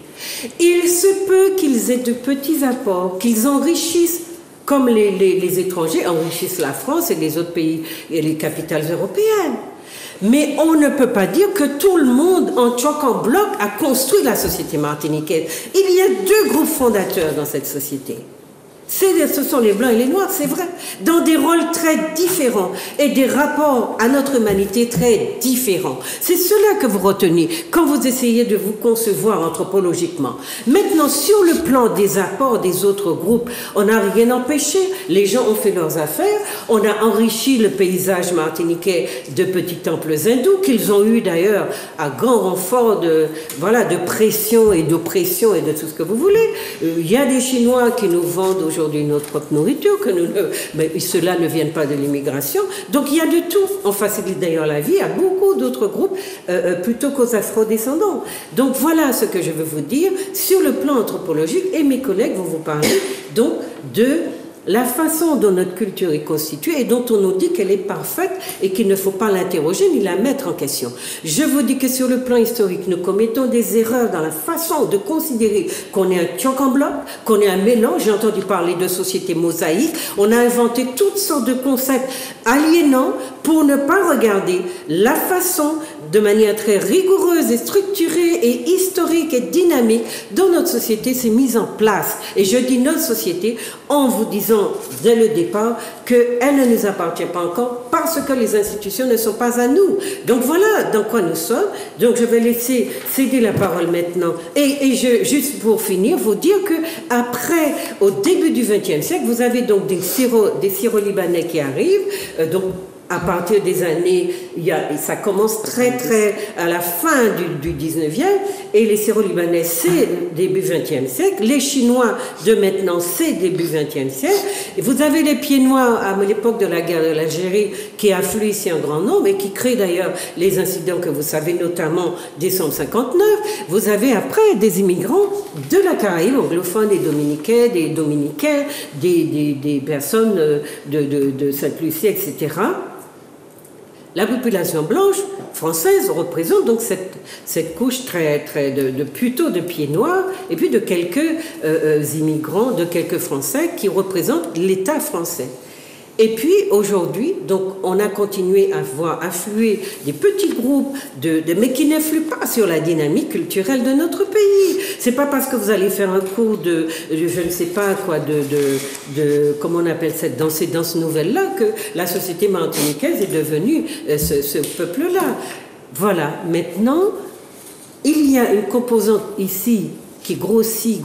Il se peut qu'ils aient de petits apports, qu'ils enrichissent, comme les étrangers enrichissent la France et les autres pays et les capitales européennes. Mais on ne peut pas dire que tout le monde, en choc en bloc, a construit la société martiniquaise. Il y a 2 groupes fondateurs dans cette société. Ce sont les Blancs et les Noirs, c'est vrai, dans des rôles très différents et des rapports à notre humanité très différents. C'est cela que vous retenez quand vous essayez de vous concevoir anthropologiquement. Maintenant, sur le plan des apports des autres groupes, on n'a rien empêché. Les gens ont fait leurs affaires. On a enrichi le paysage martiniquais de petits temples hindous qu'ils ont eu d'ailleurs à grand renfort de pression et d'oppression et de tout ce que vous voulez. Il y a des Chinois qui nous vendent aujourd'hui notre propre nourriture, mais ceux-là ne viennent pas de l'immigration. Donc il y a de tout. On facilite d'ailleurs la vie à beaucoup d'autres groupes plutôt qu'aux afro-descendants. Donc voilà ce que je veux vous dire sur le plan anthropologique, et mes collègues vont vous parler donc de la façon dont notre culture est constituée et dont on nous dit qu'elle est parfaite et qu'il ne faut pas l'interroger ni la mettre en question. Je vous dis que sur le plan historique, nous commettons des erreurs dans la façon de considérer qu'on est un tchok en bloc, qu'on est un mélange. J'ai entendu parler de société mosaïque. On a inventé toutes sortes de concepts aliénants pour ne pas regarder la façon, de manière très rigoureuse et structurée et historique et dynamique, dont notre société s'est mise en place. Et je dis notre société en vous disant dès le départ qu'elle ne nous appartient pas encore parce que les institutions ne sont pas à nous. Donc voilà dans quoi nous sommes. Donc je vais laisser céder la parole maintenant. Et juste pour finir, vous dire que après, au début du XXe siècle, vous avez donc des Syro-Libanais qui arrivent, donc à partir des années, ça commence très à la fin du 19e, et les Syro-Libanais, c'est début 20e siècle, les Chinois de maintenant, c'est début 20e siècle, et vous avez les pieds noirs à l'époque de la guerre de l'Algérie qui affluent ici en grand nombre et qui créent d'ailleurs les incidents que vous savez, notamment décembre 59. Vous avez après des immigrants de la Caraïbe anglophone, des Dominicains, des personnes de Sainte-Lucie, etc. La population blanche française représente donc cette couche plutôt de pieds noirs et puis de quelques immigrants, de quelques Français qui représentent l'État français. Et puis aujourd'hui, donc on a continué à voir affluer des petits groupes mais qui n'influent pas sur la dynamique culturelle de notre pays. C'est pas parce que vous allez faire un cours de je ne sais pas quoi comment on appelle dans ces danses nouvelles-là que la société martiniquaise est devenue ce peuple-là. Voilà. Maintenant, il y a une composante ici qui grossit,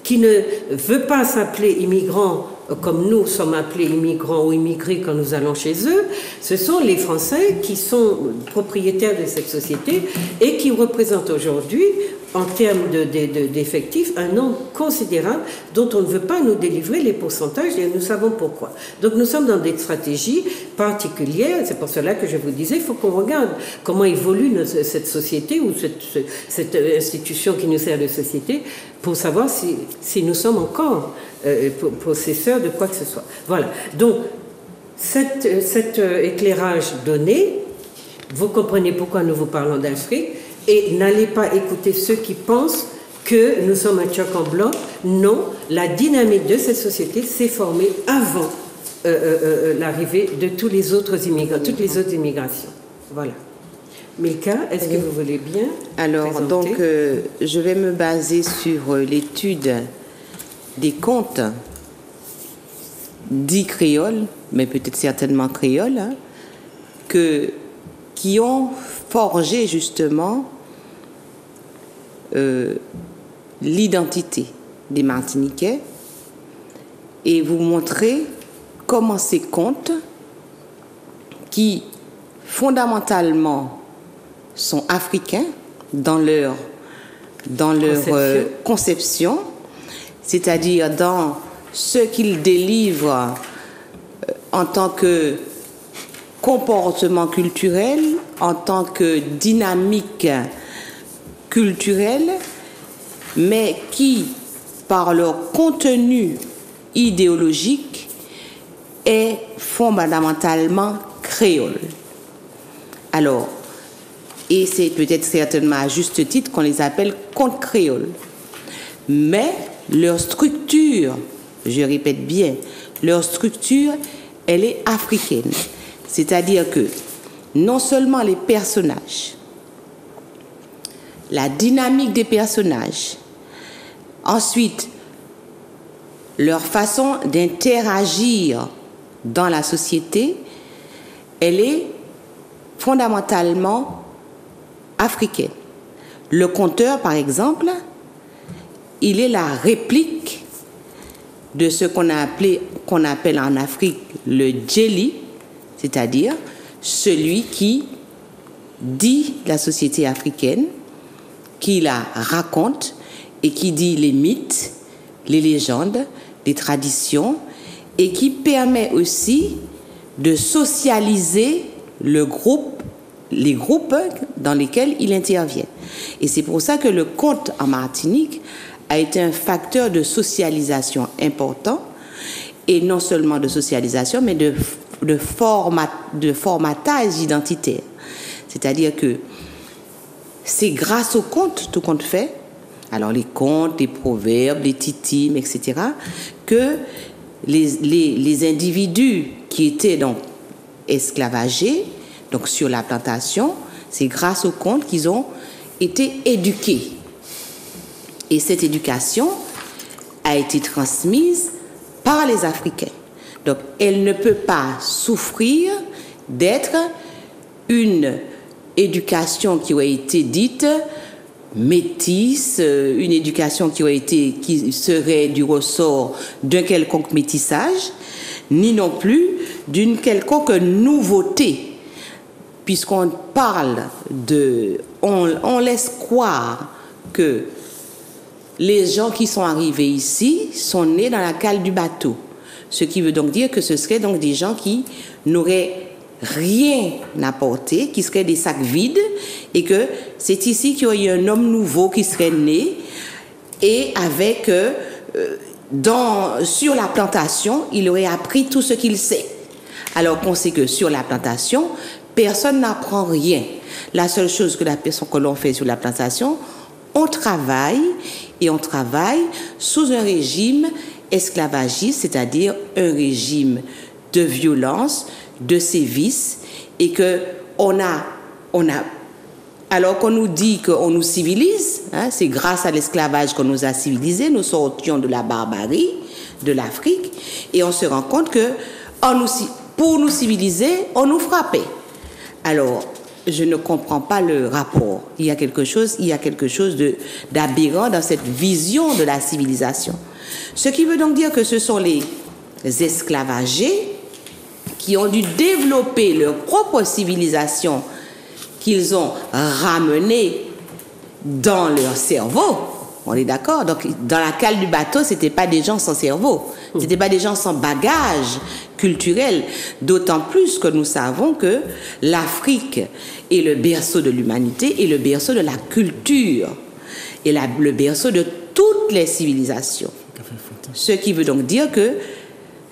qui ne veut pas s'appeler immigrant comme nous sommes appelés immigrants ou immigrés quand nous allons chez eux. Ce sont les Français qui sont propriétaires de cette société et qui représentent aujourd'hui, en termes d'effectifs, un nombre considérable dont on ne veut pas nous délivrer les pourcentages et nous savons pourquoi. Donc nous sommes dans des stratégies particulières, c'est pour cela que je vous disais, il faut qu'on regarde comment évolue cette société ou cette institution qui nous sert de société pour savoir si nous sommes encore possesseurs de quoi que ce soit. Voilà. Donc cet éclairage donné, vous comprenez pourquoi nous vous parlons d'Afrique. Et n'allez pas écouter ceux qui pensent que nous sommes un tchok en blanc. Non, la dynamique de cette société s'est formée avant l'arrivée de tous les autres immigrants, toutes les autres immigrations. Voilà. Milka, est-ce que vous voulez bien Alors, présenter? donc, je vais me baser sur l'étude des contes dits créoles, mais peut-être certainement créoles, hein, qui ont forgé justement l'identité des Martiniquais et vous montrer comment ces contes, qui fondamentalement sont africains dans leur conception, c'est-à-dire dans ce qu'ils délivrent en tant que comportement culturel, en tant que dynamique culturelle, mais qui, par leur contenu idéologique, est fondamentalement créole. Alors, et c'est peut-être certainement à juste titre qu'on les appelle contes créoles. Mais leur structure, je répète bien, leur structure, elle est africaine. C'est-à-dire que non seulement les personnages, la dynamique des personnages, ensuite leur façon d'interagir dans la société, elle est fondamentalement africaine. Le conteur, par exemple, il est la réplique de ce qu'on appelle en Afrique le djeli, c'est-à-dire celui qui dit la société africaine, qui la raconte et qui dit les mythes, les légendes, les traditions et qui permet aussi de socialiser les groupes dans lesquels il intervient. Et c'est pour ça que le conte en Martinique a été un facteur de socialisation important et non seulement de socialisation, mais de formatage identitaire. C'est-à-dire que c'est grâce aux contes, tout compte fait, alors les contes, les proverbes, les titimes, etc., que les individus qui étaient donc esclavagés, donc sur la plantation, c'est grâce aux contes qu'ils ont été éduqués. Et cette éducation a été transmise par les Africains. Donc, elle ne peut pas souffrir d'être une éducation qui aurait été dite métisse, une éducation qui serait du ressort d'un quelconque métissage, ni non plus d'une quelconque nouveauté, puisqu'on parle on laisse croire que les gens qui sont arrivés ici sont nés dans la cale du bateau, ce qui veut donc dire que ce seraient donc des gens qui n'auraient rien apporté, qui seraient des sacs vides, et que c'est ici qu'il y aurait un homme nouveau qui serait né, et avec sur la plantation, il aurait appris tout ce qu'il sait. Alors qu'on sait que sur la plantation, personne n'apprend rien. La seule chose que l'on fait sur la plantation, on travaille, et on travaille sous un régime esclavagiste, c'est-à-dire un régime de violence, de sévices, et que alors qu'on nous dit qu'on nous civilise, c'est grâce à l'esclavage qu'on nous a civilisés, nous sortions de la barbarie, de l'Afrique, et on se rend compte que pour nous civiliser, on nous frappait. Alors, je ne comprends pas le rapport. Il y a quelque chose d'aberrant dans cette vision de la civilisation. Ce qui veut donc dire que ce sont les esclavagés qui ont dû développer leur propre civilisation qu'ils ont ramenée dans leur cerveau. On est d'accord? Donc, dans la cale du bateau, ce n'étaient pas des gens sans cerveau. Ce n'étaient pas des gens sans bagage culturel. D'autant plus que nous savons que l'Afrique est le berceau de l'humanité et le berceau de la culture et le berceau de toutes les civilisations. Ce qui veut donc dire que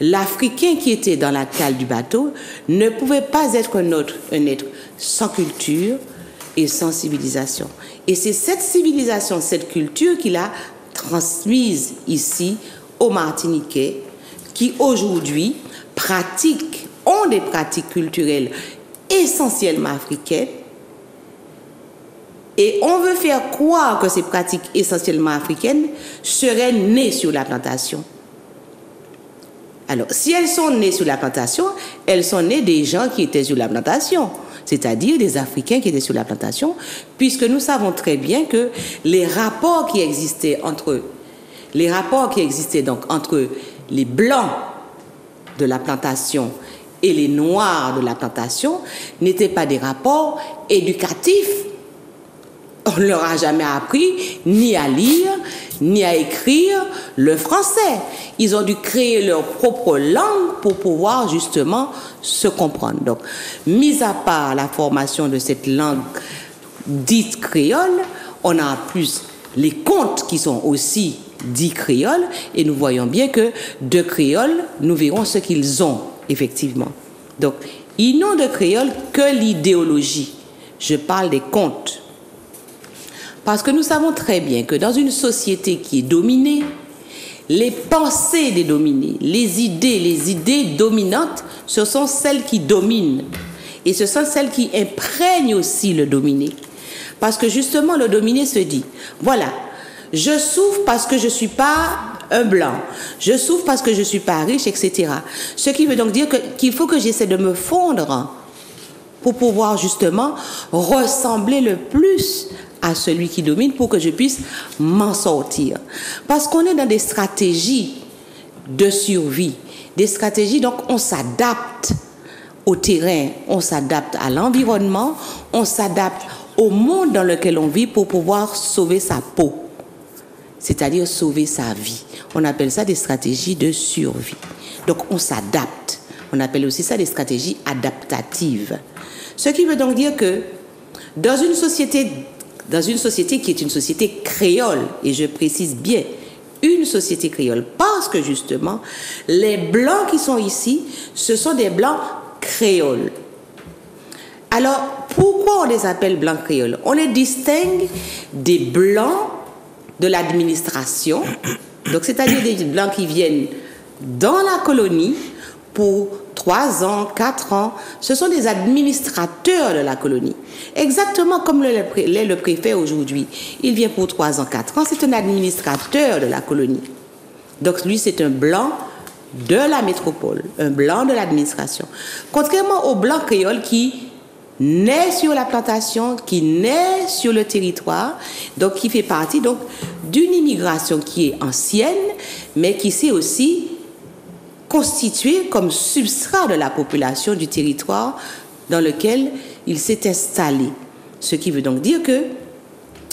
l'Africain qui était dans la cale du bateau ne pouvait pas être un être sans culture et sans civilisation. Et c'est cette civilisation, cette culture qu'il a transmise ici aux Martiniquais, qui aujourd'hui ont des pratiques culturelles essentiellement africaines. Et on veut faire croire que ces pratiques essentiellement africaines seraient nées sur la plantation. Alors, si elles sont nées sur la plantation, elles sont nées des gens qui étaient sur la plantation, c'est-à-dire des Africains qui étaient sur la plantation, puisque nous savons très bien que les rapports qui existaient donc entre les Blancs de la plantation et les Noirs de la plantation n'étaient pas des rapports éducatifs. On ne leur a jamais appris ni à lire, ni à écrire le français. Ils ont dû créer leur propre langue pour pouvoir justement se comprendre. Donc, mis à part la formation de cette langue dite créole, on a en plus les contes qui sont aussi dits créoles, et nous voyons bien que de créoles, nous verrons ce qu'ils ont, effectivement. Donc, ils n'ont de créole que l'idéologie. Je parle des contes. Parce que nous savons très bien que dans une société qui est dominée, les pensées des dominés, les idées dominantes, ce sont celles qui dominent. Et ce sont celles qui imprègnent aussi le dominé. Parce que justement, le dominé se dit, voilà, je souffre parce que je ne suis pas un blanc, je souffre parce que je ne suis pas riche, etc. Ce qui veut donc dire qu'il faut que j'essaie de me fondre pour pouvoir justement ressembler le plus à celui qui domine pour que je puisse m'en sortir. Parce qu'on est dans des stratégies de survie, des stratégies, donc on s'adapte au terrain, on s'adapte à l'environnement, on s'adapte au monde dans lequel on vit pour pouvoir sauver sa peau, c'est-à-dire sauver sa vie. On appelle ça des stratégies de survie. Donc on s'adapte. On appelle aussi ça des stratégies adaptatives. Ce qui veut donc dire que dans une société qui est une société créole, et je précise bien une société créole parce que justement, les blancs qui sont ici, ce sont des blancs créoles. Alors, pourquoi on les appelle blancs créoles? On les distingue des blancs de l'administration, donc c'est-à-dire des blancs qui viennent dans la colonie pour 3 ans, 4 ans. Ce sont des administrateurs de la colonie. Exactement comme l'est le préfet aujourd'hui. Il vient pour 3 ans, 4 ans. C'est un administrateur de la colonie. Donc lui, c'est un blanc de la métropole, un blanc de l'administration. Contrairement au blanc créole qui naît sur la plantation, qui naît sur le territoire, donc qui fait partie donc d'une immigration qui est ancienne, mais qui s'est aussi constituée comme substrat de la population du territoire dans lequel il s'est installé. Ce qui veut donc dire que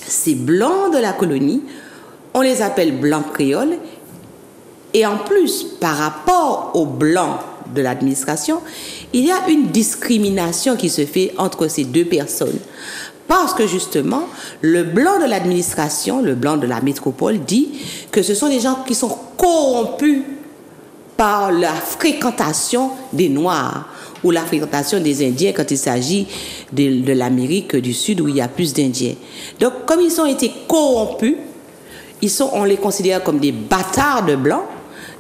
ces blancs de la colonie, on les appelle blancs créoles, et en plus, par rapport aux blancs de l'administration, il y a une discrimination qui se fait entre ces deux personnes. Parce que justement, le blanc de l'administration, le blanc de la métropole, dit que ce sont des gens qui sont corrompus par la fréquentation des Noirs ou la fréquentation des Indiens quand il s'agit de l'Amérique du Sud où il y a plus d'Indiens. Donc, comme ils ont été corrompus, on les considère comme des bâtards de blancs,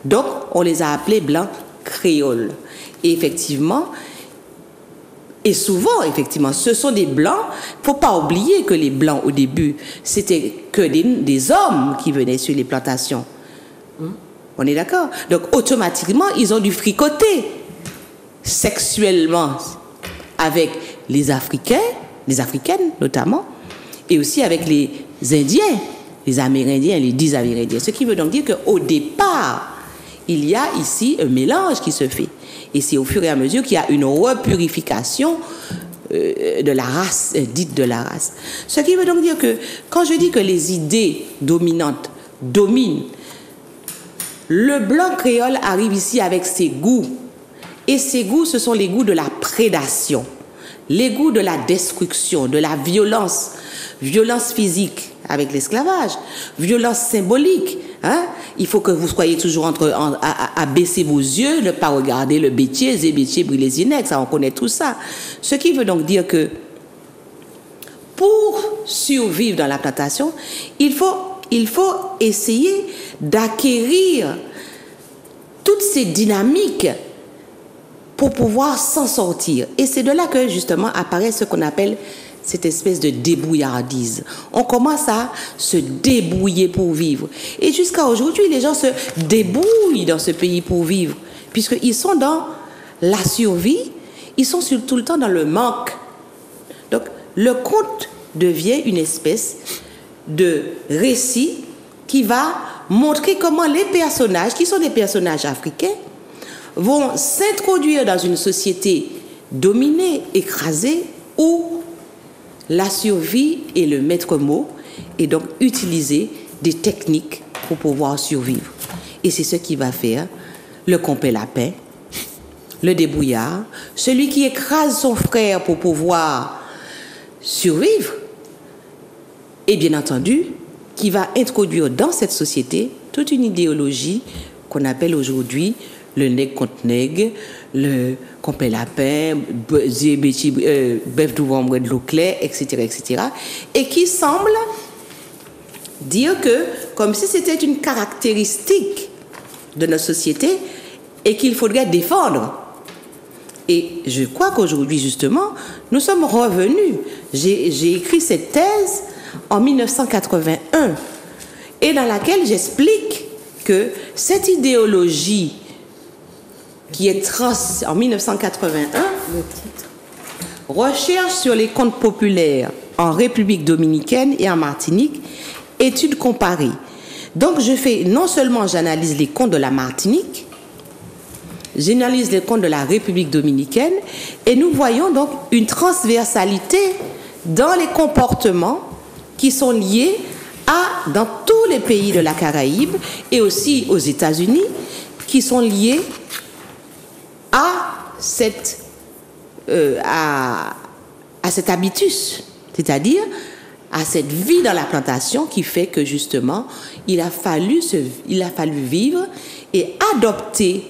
donc on les a appelés blancs créoles. Et effectivement, et souvent, effectivement, ce sont des blancs. Il ne faut pas oublier que les blancs, au début, c'était que des hommes qui venaient sur les plantations. On est d'accord? Donc, automatiquement, ils ont dû fricoter sexuellement avec les Africains, les Africaines notamment, et aussi avec les Indiens, les Amérindiens, les 10 Amérindiens. Ce qui veut donc dire qu'au départ, il y a ici un mélange qui se fait. Et c'est au fur et à mesure qu'il y a une repurification de la race, dite de la race. Ce qui veut donc dire que, quand je dis que les idées dominantes dominent, le blanc créole arrive ici avec ses goûts. Et ces goûts, ce sont les goûts de la prédation, les goûts de la destruction, de la violence, violence physique avec l'esclavage, violence symbolique. Hein? Il faut que vous soyez toujours à baisser vos yeux, ne pas regarder le bétier, zébétier, brûler zinex, ça on connaît tout ça. Ce qui veut donc dire que pour survivre dans la plantation, il faut essayer d'acquérir toutes ces dynamiques pour pouvoir s'en sortir. Et c'est de là que justement apparaît ce qu'on appelle cette espèce de débrouillardise. On commence à se débrouiller pour vivre. Et jusqu'à aujourd'hui, les gens se débrouillent dans ce pays pour vivre, puisqu'ils sont dans la survie, ils sont tout le temps dans le manque. Donc, le conte devient une espèce de récit qui va montrer comment les personnages, qui sont des personnages africains, vont s'introduire dans une société dominée, écrasée, où la survie est le maître mot, et donc utiliser des techniques pour pouvoir survivre. Et c'est ce qui va faire le compé-lapin, le débrouillard, celui qui écrase son frère pour pouvoir survivre, et bien entendu, qui va introduire dans cette société toute une idéologie qu'on appelle aujourd'hui le nègre contre nègre, le compé-lapin, bœuf d'ouvre de l'eau claire, etc., etc., et qui semble dire que, comme si c'était une caractéristique de notre société et qu'il faudrait défendre. Et je crois qu'aujourd'hui, justement, nous sommes revenus. J'ai écrit cette thèse en 1981 et dans laquelle j'explique que cette idéologie qui est en 1981, recherche sur les contes populaires en République dominicaine et en Martinique, études comparées. Donc non seulement j'analyse les contes de la Martinique, j'analyse les contes de la République dominicaine, et nous voyons donc une transversalité dans les comportements qui sont liés dans tous les pays de la Caraïbe et aussi aux États-Unis, qui sont liés à cet habitus, c'est-à-dire à cette vie dans la plantation qui fait que justement, il a fallu vivre et adopter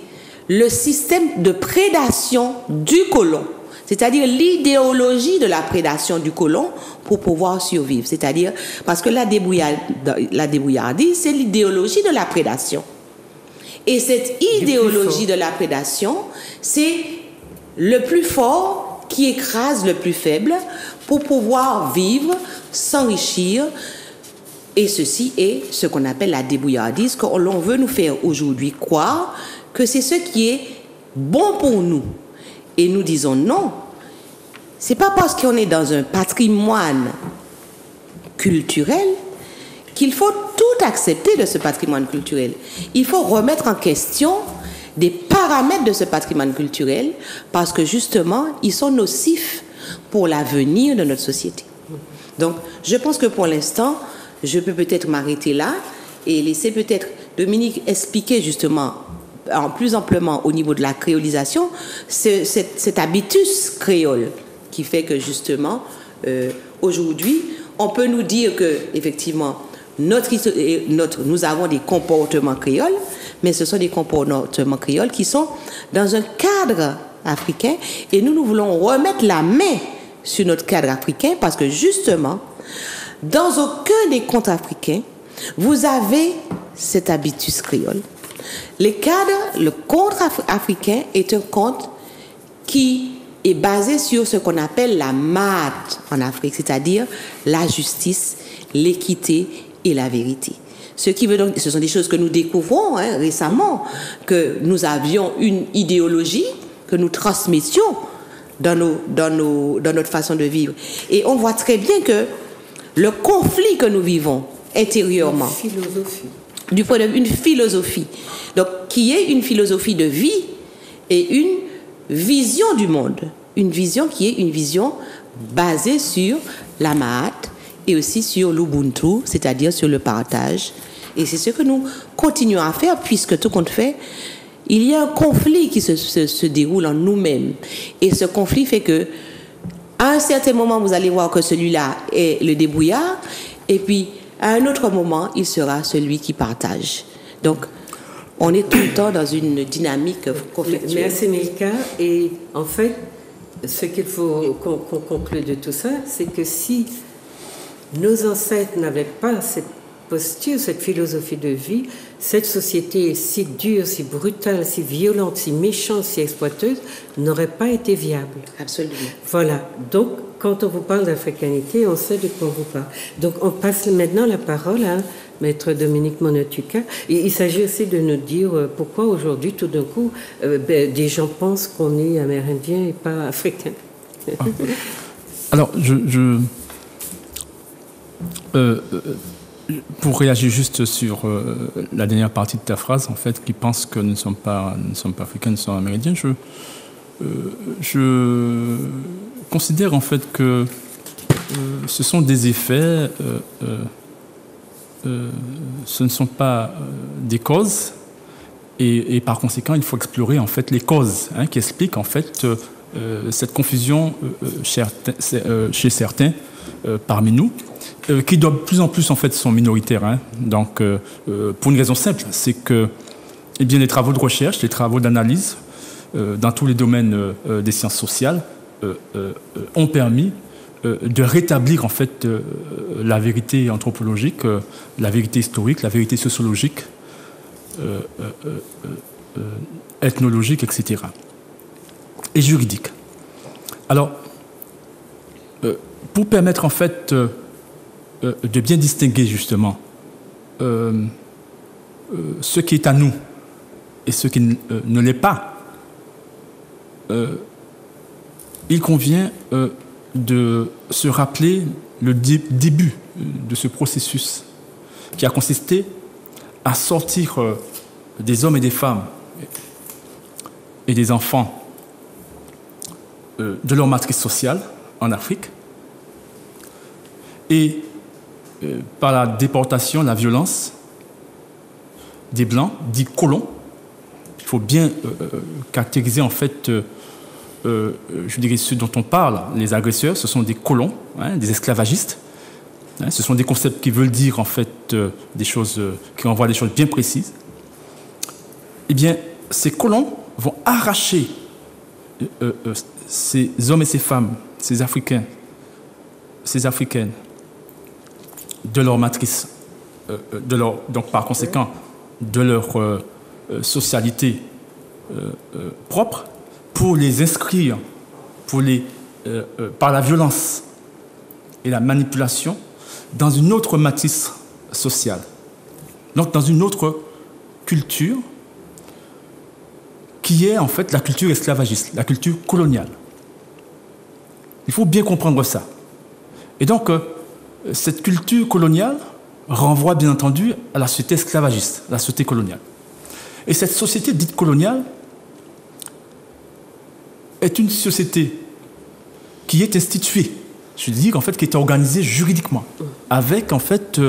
le système de prédation du colon, c'est-à-dire l'idéologie de la prédation du colon pour pouvoir survivre. C'est-à-dire, parce que la débrouillardise, c'est l'idéologie de la prédation. Et cette idéologie de la prédation, c'est le plus fort qui écrase le plus faible pour pouvoir vivre, s'enrichir. Et ceci est ce qu'on appelle la débrouillardise, que l'on veut nous faire aujourd'hui croire que c'est ce qui est bon pour nous. Et nous disons non. C'est pas parce qu'on est dans un patrimoine culturel qu'il faut tout accepter de ce patrimoine culturel. Il faut remettre en question des paramètres de ce patrimoine culturel parce que justement, ils sont nocifs pour l'avenir de notre société. Donc, je pense que pour l'instant, je peux peut-être m'arrêter là et laisser peut-être Dominique expliquer justement plus amplement au niveau de la créolisation cet habitus créole qui fait que justement, aujourd'hui, on peut nous dire que effectivement, nous avons des comportements créoles, mais ce sont des comportements créoles qui sont dans un cadre africain et nous voulons remettre la main sur notre cadre africain parce que justement, dans aucun des contes africains, vous avez cet habitus créole. Le conte africain est un conte qui est basé sur ce qu'on appelle la maat en Afrique, c'est-à-dire la justice, l'équité et la vérité. Ce qui veut donc, ce sont des choses que nous découvrons récemment, que nous avions une idéologie que nous transmettions dans notre façon de vivre. Et on voit très bien que le conflit que nous vivons intérieurement, du point de vue une philosophie, donc qui est une philosophie de vie et une vision du monde, une vision qui est une vision basée sur la Maat et aussi sur l'Ubuntu, c'est-à-dire sur le partage. Et c'est ce que nous continuons à faire puisque tout compte fait, il y a un conflit qui se déroule en nous-mêmes. Et ce conflit fait que, à un certain moment, vous allez voir que celui-là est le débrouillard, et puis à un autre moment, il sera celui qui partage. Donc, on est tout le temps dans une dynamique conflictuelle. Merci Milka. Et en fait, ce qu'il faut qu'on conclue de tout ça, c'est que si nos ancêtres n'avaient pas cette posture, cette philosophie de vie, cette société si dure, si brutale, si violente, si méchante, si exploiteuse, n'aurait pas été viable. Absolument. Voilà. Donc, quand on vous parle d'africanité, on sait de quoi on vous parle. Donc, on passe maintenant la parole à Maître Dominique Monotuka. Et il s'agit aussi de nous dire pourquoi aujourd'hui, tout d'un coup, des gens pensent qu'on est amérindien et pas africain. Alors, pour réagir juste sur la dernière partie de ta phrase, en fait, qui pense que nous ne sommes pas africains, nous sommes amérindiens, je considère en fait que ce sont des effets, ce ne sont pas des causes, et par conséquent, il faut explorer en fait les causes qui expliquent en fait cette confusion chez certains parmi nous. Qui de plus en plus en fait sont minoritaires. Donc, pour une raison simple, c'est que les travaux de recherche, les travaux d'analyse dans tous les domaines des sciences sociales ont permis de rétablir en fait la vérité anthropologique, la vérité historique, la vérité sociologique, ethnologique, etc. et juridique. Alors, pour permettre en fait de bien distinguer justement ce qui est à nous et ce qui ne l'est pas, il convient de se rappeler le début de ce processus qui a consisté à sortir des hommes et des femmes et des enfants de leur matrice sociale en Afrique et par la déportation, la violence des Blancs, dits colons. Il faut bien caractériser en fait, je dirais ceux dont on parle, les agresseurs, ce sont des colons, des esclavagistes, Ce sont des concepts qui veulent dire en fait des choses, qui envoient des choses bien précises. Eh bien, ces colons vont arracher ces hommes et ces femmes, ces Africains, ces Africaines, de leur matrice, donc par conséquent, de leur socialité propre, pour les inscrire, par la violence et la manipulation, dans une autre matrice sociale. Donc dans une autre culture, qui est en fait la culture esclavagiste, la culture coloniale. Il faut bien comprendre ça. Et donc, cette culture coloniale renvoie bien entendu à la société esclavagiste, la société coloniale. Et cette société dite coloniale est une société qui est instituée, je veux dire en fait qui est organisée juridiquement, avec en fait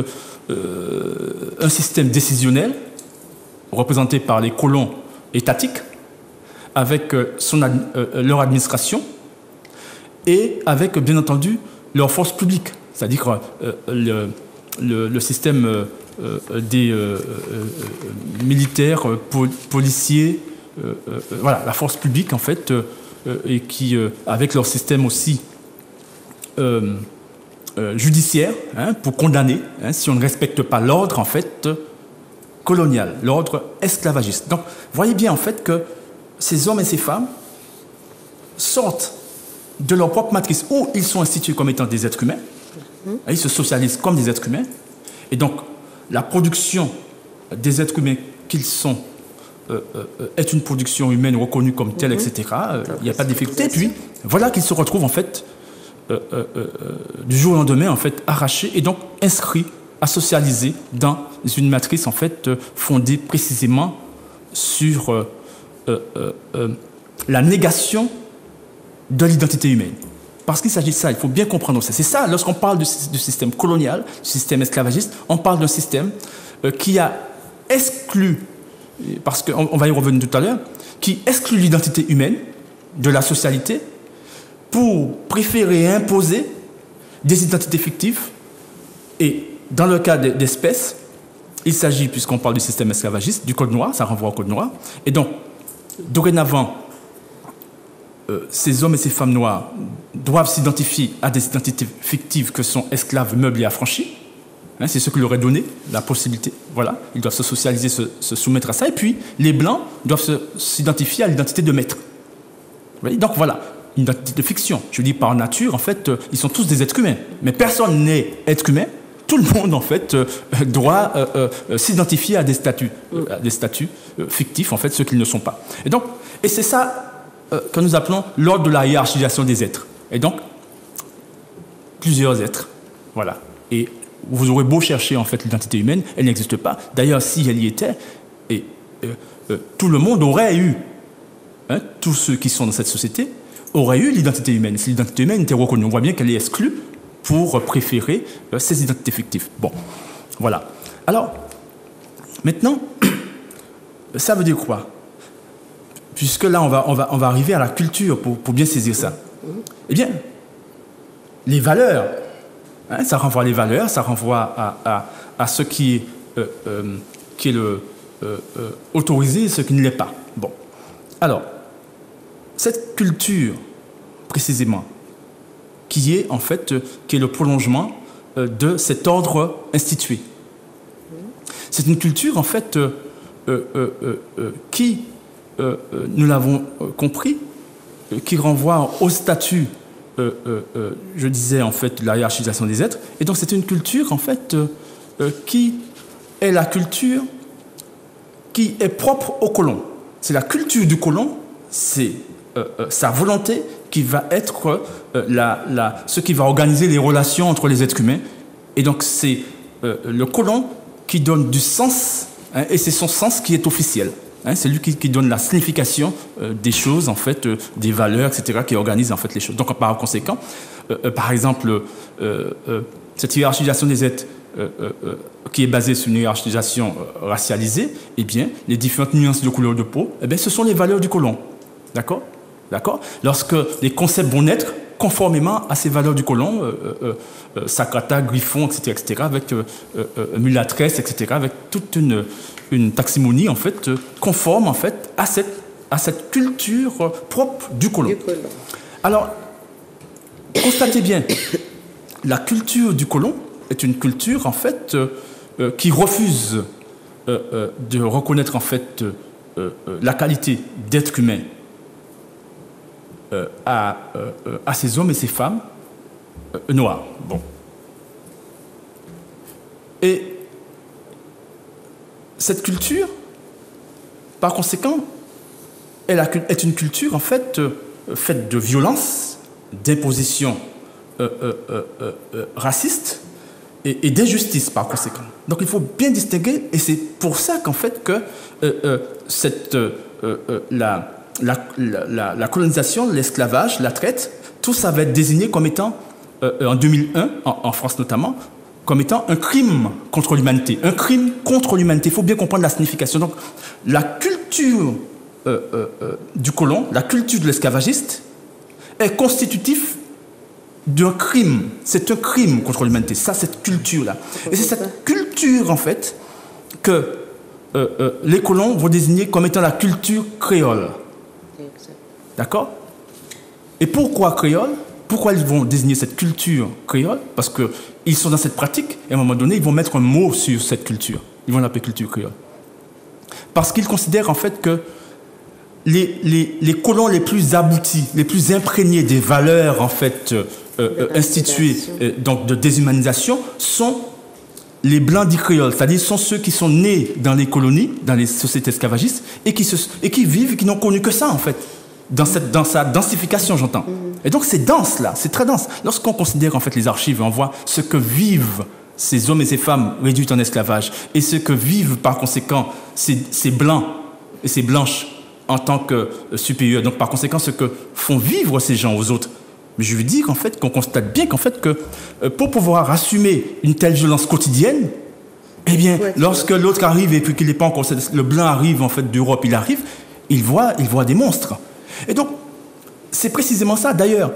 un système décisionnel représenté par les colons étatiques, avec leur administration et avec bien entendu leurs forces publiques, c'est-à-dire le système des militaires, policiers, voilà, la force publique en fait, et qui, avec leur système aussi judiciaire, pour condamner, si on ne respecte pas l'ordre en fait colonial, l'ordre esclavagiste. Donc, voyez bien en fait que ces hommes et ces femmes sortent de leur propre matrice où ils sont institués comme étant des êtres humains, ils se socialisent comme des êtres humains, et donc la production des êtres humains qu'ils sont est une production humaine reconnue comme telle, etc. Il n'y a pas de difficulté. Et puis, voilà qu'ils se retrouvent en fait du jour au lendemain en fait arrachés et donc inscrits, asocialisés dans une matrice en fait fondée précisément sur la négation de l'identité humaine. Parce qu'il s'agit de ça, il faut bien comprendre ça. C'est ça, lorsqu'on parle du système colonial, du système esclavagiste, on parle d'un système qui a exclu, parce qu'on va y revenir tout à l'heure, qui exclut l'identité humaine de la socialité pour préférer imposer des identités fictives. Et dans le cas d'espèces, il s'agit, puisqu'on parle du système esclavagiste, du code noir, ça renvoie au code noir. Et donc, dorénavant, ces hommes et ces femmes noires doivent s'identifier à des identités fictives que sont esclaves, meubles et affranchis. C'est ce qui leur est donné, la possibilité. Voilà, ils doivent se socialiser, se soumettre à ça. Et puis, les Blancs doivent s'identifier à l'identité de maître. Vous voyez, donc voilà, une identité de fiction. Je dis par nature, en fait, ils sont tous des êtres humains. Mais personne n'est être humain. Tout le monde, en fait, doit s'identifier à des statuts fictifs, en fait, ceux qu'ils ne sont pas. Et c'est ça que nous appelons l'ordre de la hiérarchisation des êtres. Et donc, plusieurs êtres. Voilà. Et vous aurez beau chercher, en fait, l'identité humaine, elle n'existe pas. D'ailleurs, si elle y était, tout le monde aurait eu, tous ceux qui sont dans cette société, auraient eu l'identité humaine. Si l'identité humaine était reconnue, on voit bien qu'elle est exclue pour préférer ces identités fictives. Bon, voilà. Alors, maintenant, ça veut dire quoi? Puisque là, on va arriver à la culture pour bien saisir ça. Eh bien, les valeurs, ça renvoie à les valeurs, ça renvoie à ce qui est autorisé et ce qui ne l'est pas. Bon. Alors, cette culture, précisément, qui est en fait qui est le prolongement de cet ordre institué. C'est une culture, en fait, qui, nous l'avons compris, qui renvoie au statut, je disais, en fait, de la hiérarchisation des êtres. Et donc, c'est une culture, en fait, qui est la culture qui est propre au colon. C'est la culture du colon, c'est sa volonté qui va être ce qui va organiser les relations entre les êtres humains. Et donc, c'est le colon qui donne du sens, et c'est son sens qui est officiel. C'est lui qui donne la signification des choses, en fait, des valeurs, etc., qui organise, en fait, les choses. Donc, par conséquent, par exemple, cette hiérarchisation des êtres qui est basée sur une hiérarchisation racialisée, eh bien, les différentes nuances de couleur de peau, eh bien, ce sont les valeurs du colon. D'accord ? Lorsque les concepts vont naître, conformément à ces valeurs du colon, Sacrata, Griffon, etc., avec Mulatresse, etc., avec toute une taximonie, en fait, conforme, en fait, à cette culture propre du colon. Alors, constatez bien, la culture du colon est une culture, en fait, qui refuse de reconnaître, en fait, la qualité d'être humain à ces hommes et ces femmes noirs. Bon. Et cette culture, par conséquent, est une culture, en fait, faite de violence, d'imposition raciste et d'injustice, par conséquent. Donc il faut bien distinguer, et c'est pour ça qu'en fait que la colonisation, l'esclavage, la traite, tout ça va être désigné comme étant, en 2001, en France notamment, comme étant un crime contre l'humanité. Un crime contre l'humanité. Il faut bien comprendre la signification. Donc, la culture du colon, la culture de l'esclavagiste, est constitutif d'un crime. C'est un crime contre l'humanité. Ça, cette culture-là. Et c'est cette culture, en fait, que les colons vont désigner comme étant la culture créole. D'accord? Et pourquoi créole? Pourquoi ils vont désigner cette culture créole? Parce qu'ils sont dans cette pratique, et à un moment donné, ils vont mettre un mot sur cette culture. Ils vont l'appeler culture créole. Parce qu'ils considèrent en fait que les colons les plus aboutis, les plus imprégnés des valeurs en fait instituées donc de déshumanisation sont les blancs dits créoles, c'est-à-dire sont ceux qui sont nés dans les colonies, dans les sociétés esclavagistes, et qui vivent, qui n'ont connu que ça en fait. Dans sa densification, j'entends. Et donc c'est dense là, c'est très dense. Lorsqu'on considère en fait les archives, on voit ce que vivent ces hommes et ces femmes réduits en esclavage et ce que vivent par conséquent ces blancs et ces blanches en tant que supérieurs. Donc par conséquent ce que font vivre ces gens aux autres. Mais je veux dire en fait qu'on constate bien qu'en fait que pour pouvoir assumer une telle violence quotidienne, eh bien lorsque l'autre arrive et puis qu'il n'est pas encore, le blanc arrive en fait d'Europe, il voit des monstres. Et donc, c'est précisément ça. D'ailleurs,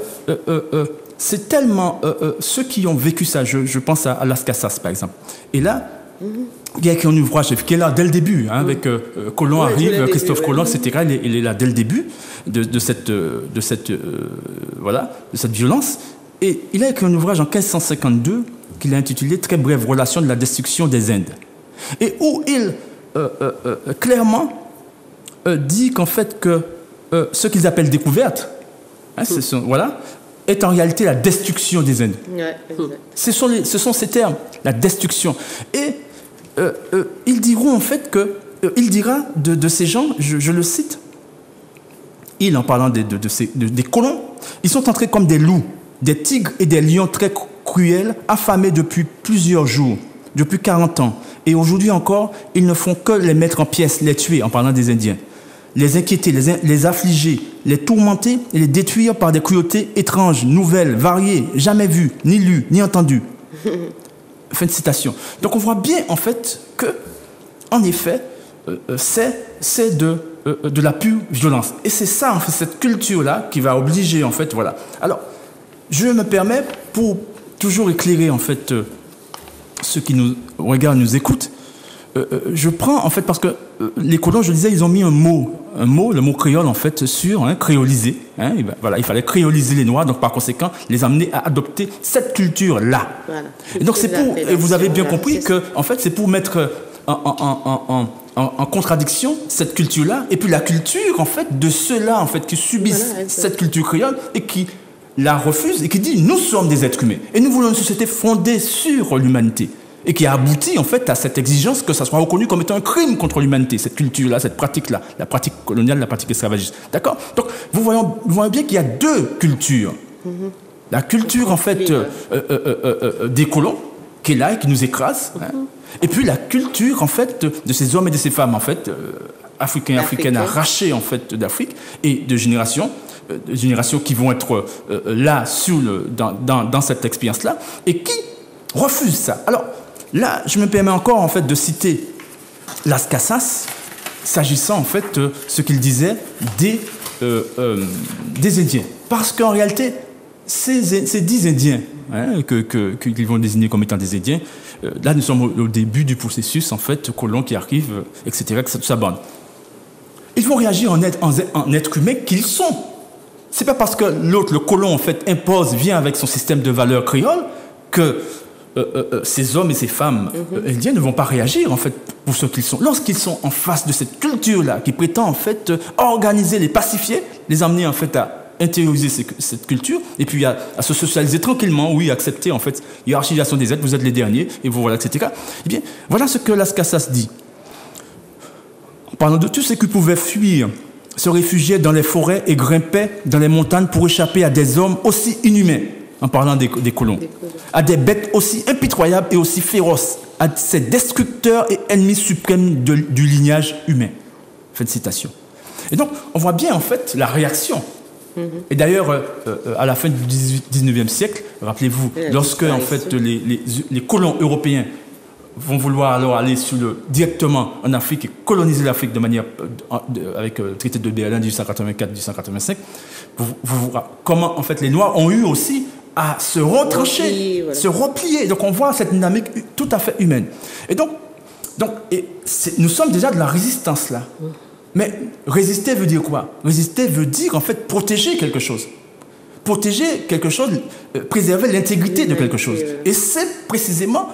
c'est tellement ceux qui ont vécu ça. Je pense à Las Casas, par exemple. Et là, il y a un ouvrage qui est là dès le début, hein, avec Colomb arrive, Christophe Colomb, etc. Il est là dès le début de cette violence. Et il a écrit un ouvrage en 1552 qu'il a intitulé « Très brève relation de la destruction des Indes ». Et où il clairement dit qu'en fait que ce qu'ils appellent découverte, hein, est en réalité la destruction des Indes. Ce sont ces termes, la destruction. Et ils diront en fait il dira de ces gens, je le cite, en parlant des colons, ils sont entrés comme des loups, des tigres et des lions très cruels, affamés depuis plusieurs jours, depuis 40 ans. Et aujourd'hui encore, ils ne font que les mettre en pièces, les tuer, en parlant des Indiens. Les inquiéter, les affliger, les tourmenter et les détruire par des cruautés étranges, nouvelles, variées, jamais vues, ni lues, ni entendues. Fin de citation. Donc on voit bien en fait que, en effet, c'est de la pure violence. Et c'est ça, en fait, cette culture-là qui va obliger, en fait, voilà. Alors, je me permets, pour toujours éclairer, en fait, ceux qui nous regardent, nous écoutent, je prends, en fait, parce que les colons, je disais, ils ont mis un mot, le mot créole, en fait, sur créoliser. Hein, il fallait créoliser les Noirs, donc par conséquent, les amener à adopter cette culture-là. Voilà. Et donc, et vous avez bien compris que, en fait, c'est pour mettre en contradiction cette culture-là, et puis la culture, en fait, de ceux-là, en fait, qui subissent cette culture créole et qui la refusent et qui disent, nous sommes des êtres humains. Et nous voulons une société fondée sur l'humanité. Et qui a abouti en fait à cette exigence que ça soit reconnu comme étant un crime contre l'humanité, cette culture-là, cette pratique-là, la pratique coloniale, la pratique esclavagiste. D'accord? Donc, vous voyez bien qu'il y a deux cultures. La culture en fait des colons, qui est là et qui nous écrase, hein, et puis la culture en fait de ces hommes et de ces femmes en fait africaines arrachées en fait d'Afrique et de générations qui vont être là dans cette expérience-là et qui refusent ça. Alors là, je me permets encore en fait de citer Las Casas, s'agissant en fait de ce qu'il disait des Indiens. Parce qu'en réalité, ces 10 Indiens qu'ils vont désigner comme étant des Indiens, là nous sommes au début du processus, en fait, colons qui arrivent, etc., toute sa bande. Ils vont réagir en être humains qu'ils sont. C'est pas parce que l'autre, le colon, en fait, vient avec son système de valeurs créoles que ces hommes et ces femmes indiens ne vont pas réagir, en fait, pour ce qu'ils sont. Lorsqu'ils sont en face de cette culture-là, qui prétend, en fait, organiser, les pacifier, les amener, en fait, à intérioriser cette culture, et puis à se socialiser tranquillement, oui, accepter, en fait, hiérarchisation des êtres, vous êtes les derniers, et vous voilà, etc. Eh bien, voilà ce que Las Casas dit. En parlant de tous ceux qui pouvaient fuir, se réfugiaient dans les forêts et grimpaient dans les montagnes pour échapper à des hommes aussi inhumains, en parlant des colons, à des bêtes aussi impitoyables et aussi féroces, à ces destructeurs et ennemis suprêmes du lignage humain. Fin de citation. Et donc, on voit bien, en fait, la réaction. Et d'ailleurs, à la fin du 19e siècle, rappelez-vous, lorsque, en fait, les colons européens vont vouloir alors aller directement en Afrique et coloniser l'Afrique de manière avec le traité de Berlin 1884-1885, comment, en fait, les Noirs ont eu aussi à se retrancher, se replier. Donc on voit cette dynamique tout à fait humaine. Et donc nous sommes déjà de la résistance là. Mais résister veut dire quoi? Résister veut dire en fait protéger quelque chose. Protéger quelque chose, préserver l'intégrité de quelque chose. Et c'est précisément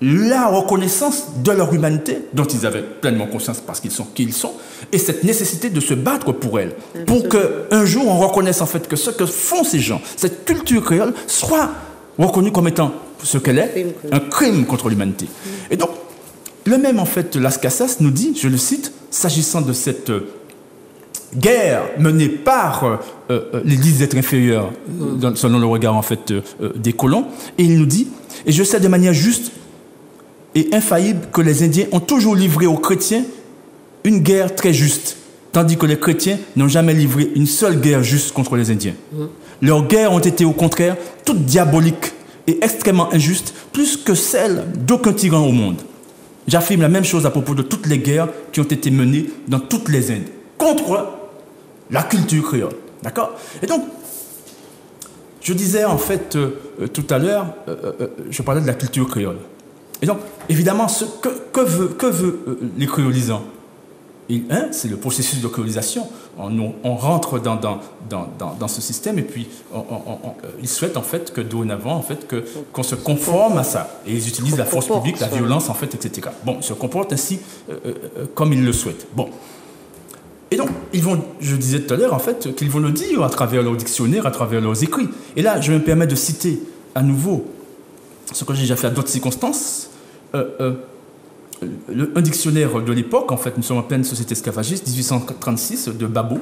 la reconnaissance de leur humanité, dont ils avaient pleinement conscience parce qu'ils sont qui ils sont, et cette nécessité de se battre pour elle, pour qu'un jour on reconnaisse en fait que ce que font ces gens, cette culture créole, soit reconnue comme étant ce qu'elle est, un crime contre l'humanité. Et donc, le même en fait Las Casas nous dit, je le cite, s'agissant de cette guerre menée par les 10 êtres inférieurs, selon le regard en fait des colons, et il nous dit, et je sais de manière juste et infaillible que les Indiens ont toujours livré aux chrétiens une guerre très juste, tandis que les chrétiens n'ont jamais livré une seule guerre juste contre les Indiens. Leurs guerres ont été au contraire toutes diaboliques et extrêmement injustes, plus que celles d'aucun tyran au monde. J'affirme la même chose à propos de toutes les guerres qui ont été menées dans toutes les Indes, contre la culture créole. D'accord? Et donc, je disais en fait tout à l'heure, je parlais de la culture créole. Et donc, évidemment, que veut les créolisants? C'est le processus de créolisation. On rentre dans ce système et puis ils souhaitent en fait que dorénavant en fait qu'on se conforme à ça. Et ils utilisent la force publique, la violence en fait, etc. Bon, ils se comportent ainsi comme ils le souhaitent. Bon. Et donc, je disais tout à l'heure en fait qu'ils vont le dire à travers leur dictionnaire, à travers leurs écrits. Et là, je me permets de citer à nouveau ce que j'ai déjà fait à d'autres circonstances. Un dictionnaire de l'époque, en fait, nous sommes en pleine société esclavagiste, 1836, de Babot,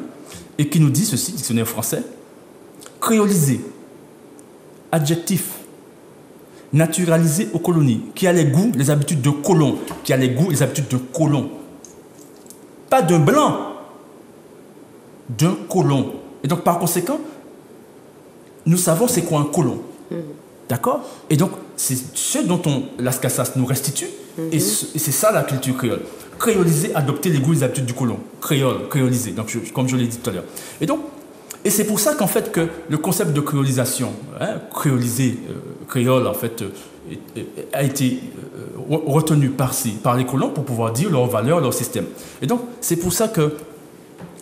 et qui nous dit ceci, dictionnaire français, créolisé, adjectif, naturalisé aux colonies, qui a les goûts, les habitudes de colon, qui a les goûts, les habitudes de colon. Pas d'un blanc, d'un colon. Et donc, par conséquent, nous savons c'est quoi un colon. D'accord? Et donc, c'est ce dont Las Casas nous restitue, et c'est ça la culture créole. Créoliser, adopter les goûts et les habitudes du colon. Créoliser, donc comme je l'ai dit tout à l'heure. Et c'est pour ça qu'en fait, que le concept de créolisation, créole, en fait, a été retenu par les colons pour pouvoir dire leurs valeurs, leur système. Et donc, c'est pour ça que,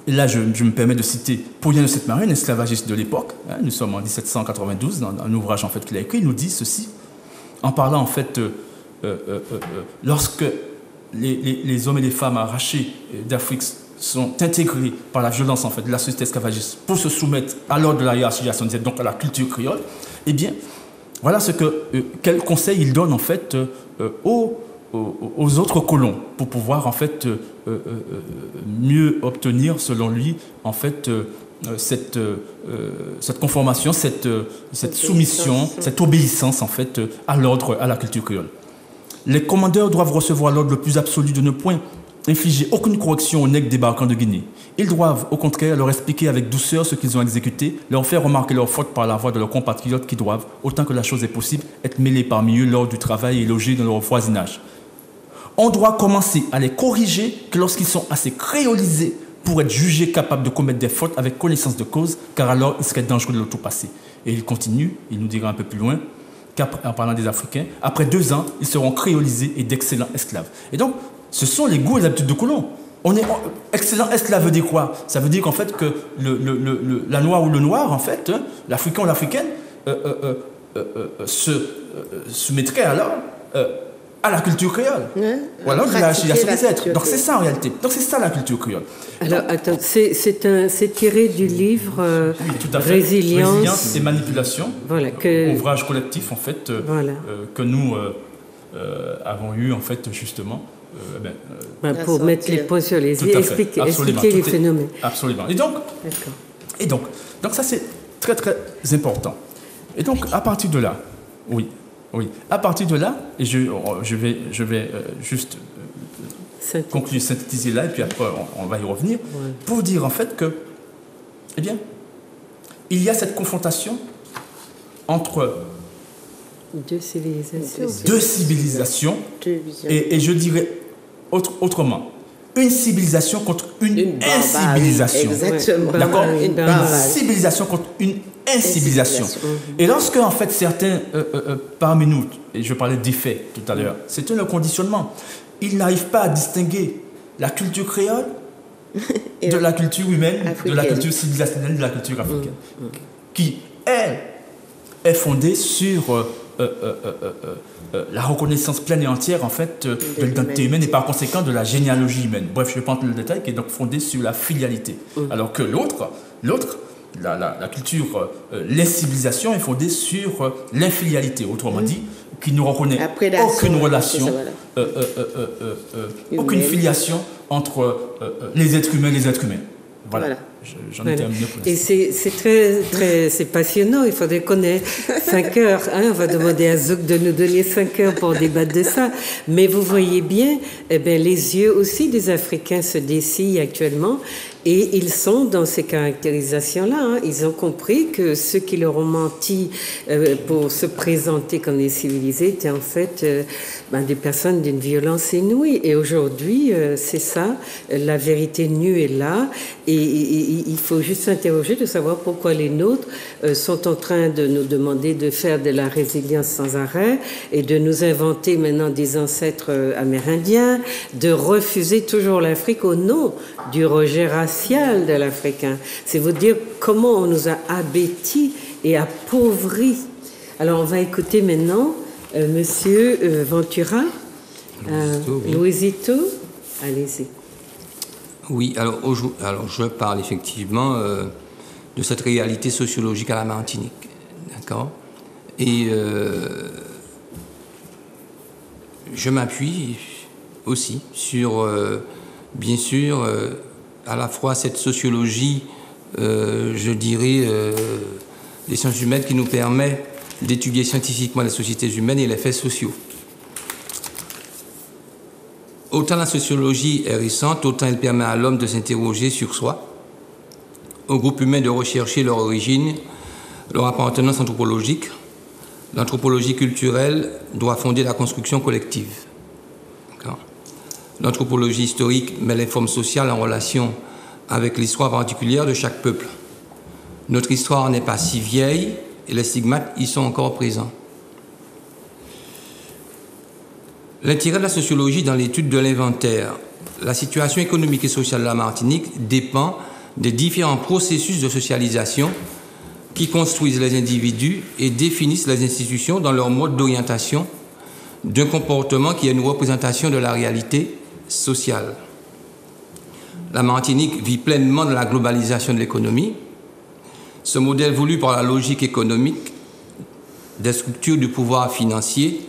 et là, je me permets de citer Paulien de Sainte-Marie, un esclavagiste de l'époque. Nous sommes en 1792, dans un ouvrage en fait qu'il a écrit. Il nous dit ceci, en parlant en fait, lorsque les hommes et les femmes arrachés d'Afrique sont intégrés par la violence en fait de la société esclavagiste pour se soumettre à l'ordre de la hiérarchisation, donc à la culture créole. Eh bien, voilà quel conseil il donne en fait aux autres colons pour pouvoir en fait mieux obtenir selon lui en fait cette conformation, cette soumission, cette obéissance en fait à l'ordre, à la culture créole. Les commandeurs doivent recevoir l'ordre le plus absolu de ne point infliger aucune correction aux nègres débarquants de Guinée. Ils doivent, au contraire, leur expliquer avec douceur ce qu'ils ont exécuté, leur faire remarquer leurs fautes par la voix de leurs compatriotes qui doivent, autant que la chose est possible, être mêlés parmi eux lors du travail et logés dans leur voisinage. On doit commencer à les corriger que lorsqu'ils sont assez créolisés pour être jugé capable de commettre des fautes avec connaissance de cause, car alors il serait dangereux de l'auto-passer. Et il continue, il nous dira un peu plus loin, en parlant des Africains, après 2 ans, ils seront créolisés et d'excellents esclaves. Et donc, ce sont les goûts et les habitudes de colons. Excellent esclave veut dire quoi? Ça veut dire qu'en fait, que la noire ou le noir, en fait, l'Africain ou l'Africaine, se mettrait alors à la culture créole. Ouais, voilà, donc c'est ça en réalité. Donc c'est ça la culture créole. Alors attends, c'est tiré du livre oui, tout à fait. Résilience et manipulation. Voilà, ouvrage collectif en fait que nous avons eu en fait justement. Pour mettre les points sur les i, expliquer les phénomènes. Absolument. Et donc ça c'est très très important. Et donc à partir de là, à partir de là, et je vais juste conclure, synthétiser là, et puis après on va y revenir, pour dire en fait que, eh bien, il y a cette confrontation entre deux civilisations et je dirais autrement, une civilisation contre une incivilisation. Exactement. D'accord? Une civilisation contre une incivilisation. Et lorsque, en fait, certains parmi nous, et je parlais des faits tout à l'heure, c'est un conditionnement. Ils n'arrivent pas à distinguer la culture créole de la culture humaine, africaine. De la culture civilisationnelle, de la culture africaine, qui, elle, est fondée sur la reconnaissance pleine et entière en fait de l'identité humaine et par conséquent de la généalogie humaine. Bref, je vais prendre le détail, qui est donc fondée sur la filialité. Alors que l'autre, la culture, l'incivilisation est fondée sur l'infilialité, autrement dit, qui ne reconnaît aucune relation, aucune filiation entre les êtres humains et les êtres humains. Voilà. J'en ai terminé pour l'instant. Et c'est passionnant. Il faudrait qu'on ait 5 heures. On va demander à Zouk de nous donner 5 heures pour débattre de ça. Mais vous voyez bien, les yeux aussi des Africains se dessillent actuellement. Et ils sont dans ces caractérisations-là. Ils ont compris que ceux qui leur ont menti pour se présenter comme des civilisés étaient en fait des personnes d'une violence inouïe. Et aujourd'hui, c'est ça. La vérité nue est là. Et il faut juste s'interroger de savoir pourquoi les nôtres sont en train de nous demander de faire de la résilience sans arrêt et de nous inventer maintenant des ancêtres amérindiens, de refuser toujours l'Afrique au nom du rejet racial de l'Africain. C'est vous dire comment on nous a abêtis et appauvris. Alors on va écouter maintenant Monsieur Ventura, Luisito. Allez-y. Oui, alors je parle effectivement de cette réalité sociologique à la Martinique, d'accord? Et je m'appuie aussi sur, bien sûr, à la fois cette sociologie, je dirais, des sciences humaines qui nous permet d'étudier scientifiquement les sociétés humaines et les faits sociaux. Autant la sociologie est récente, autant elle permet à l'homme de s'interroger sur soi, au groupe humain de rechercher leur origine, leur appartenance anthropologique. L'anthropologie culturelle doit fonder la construction collective. L'anthropologie historique met les formes sociales en relation avec l'histoire particulière de chaque peuple. Notre histoire n'est pas si vieille et les stigmates y sont encore présents. L'intérêt de la sociologie dans l'étude de l'inventaire, la situation économique et sociale de la Martinique dépend des différents processus de socialisation qui construisent les individus et définissent les institutions dans leur mode d'orientation d'un comportement qui est une représentation de la réalité sociale. La Martinique vit pleinement de la globalisation de l'économie. Ce modèle voulu par la logique économique des structures du pouvoir financier,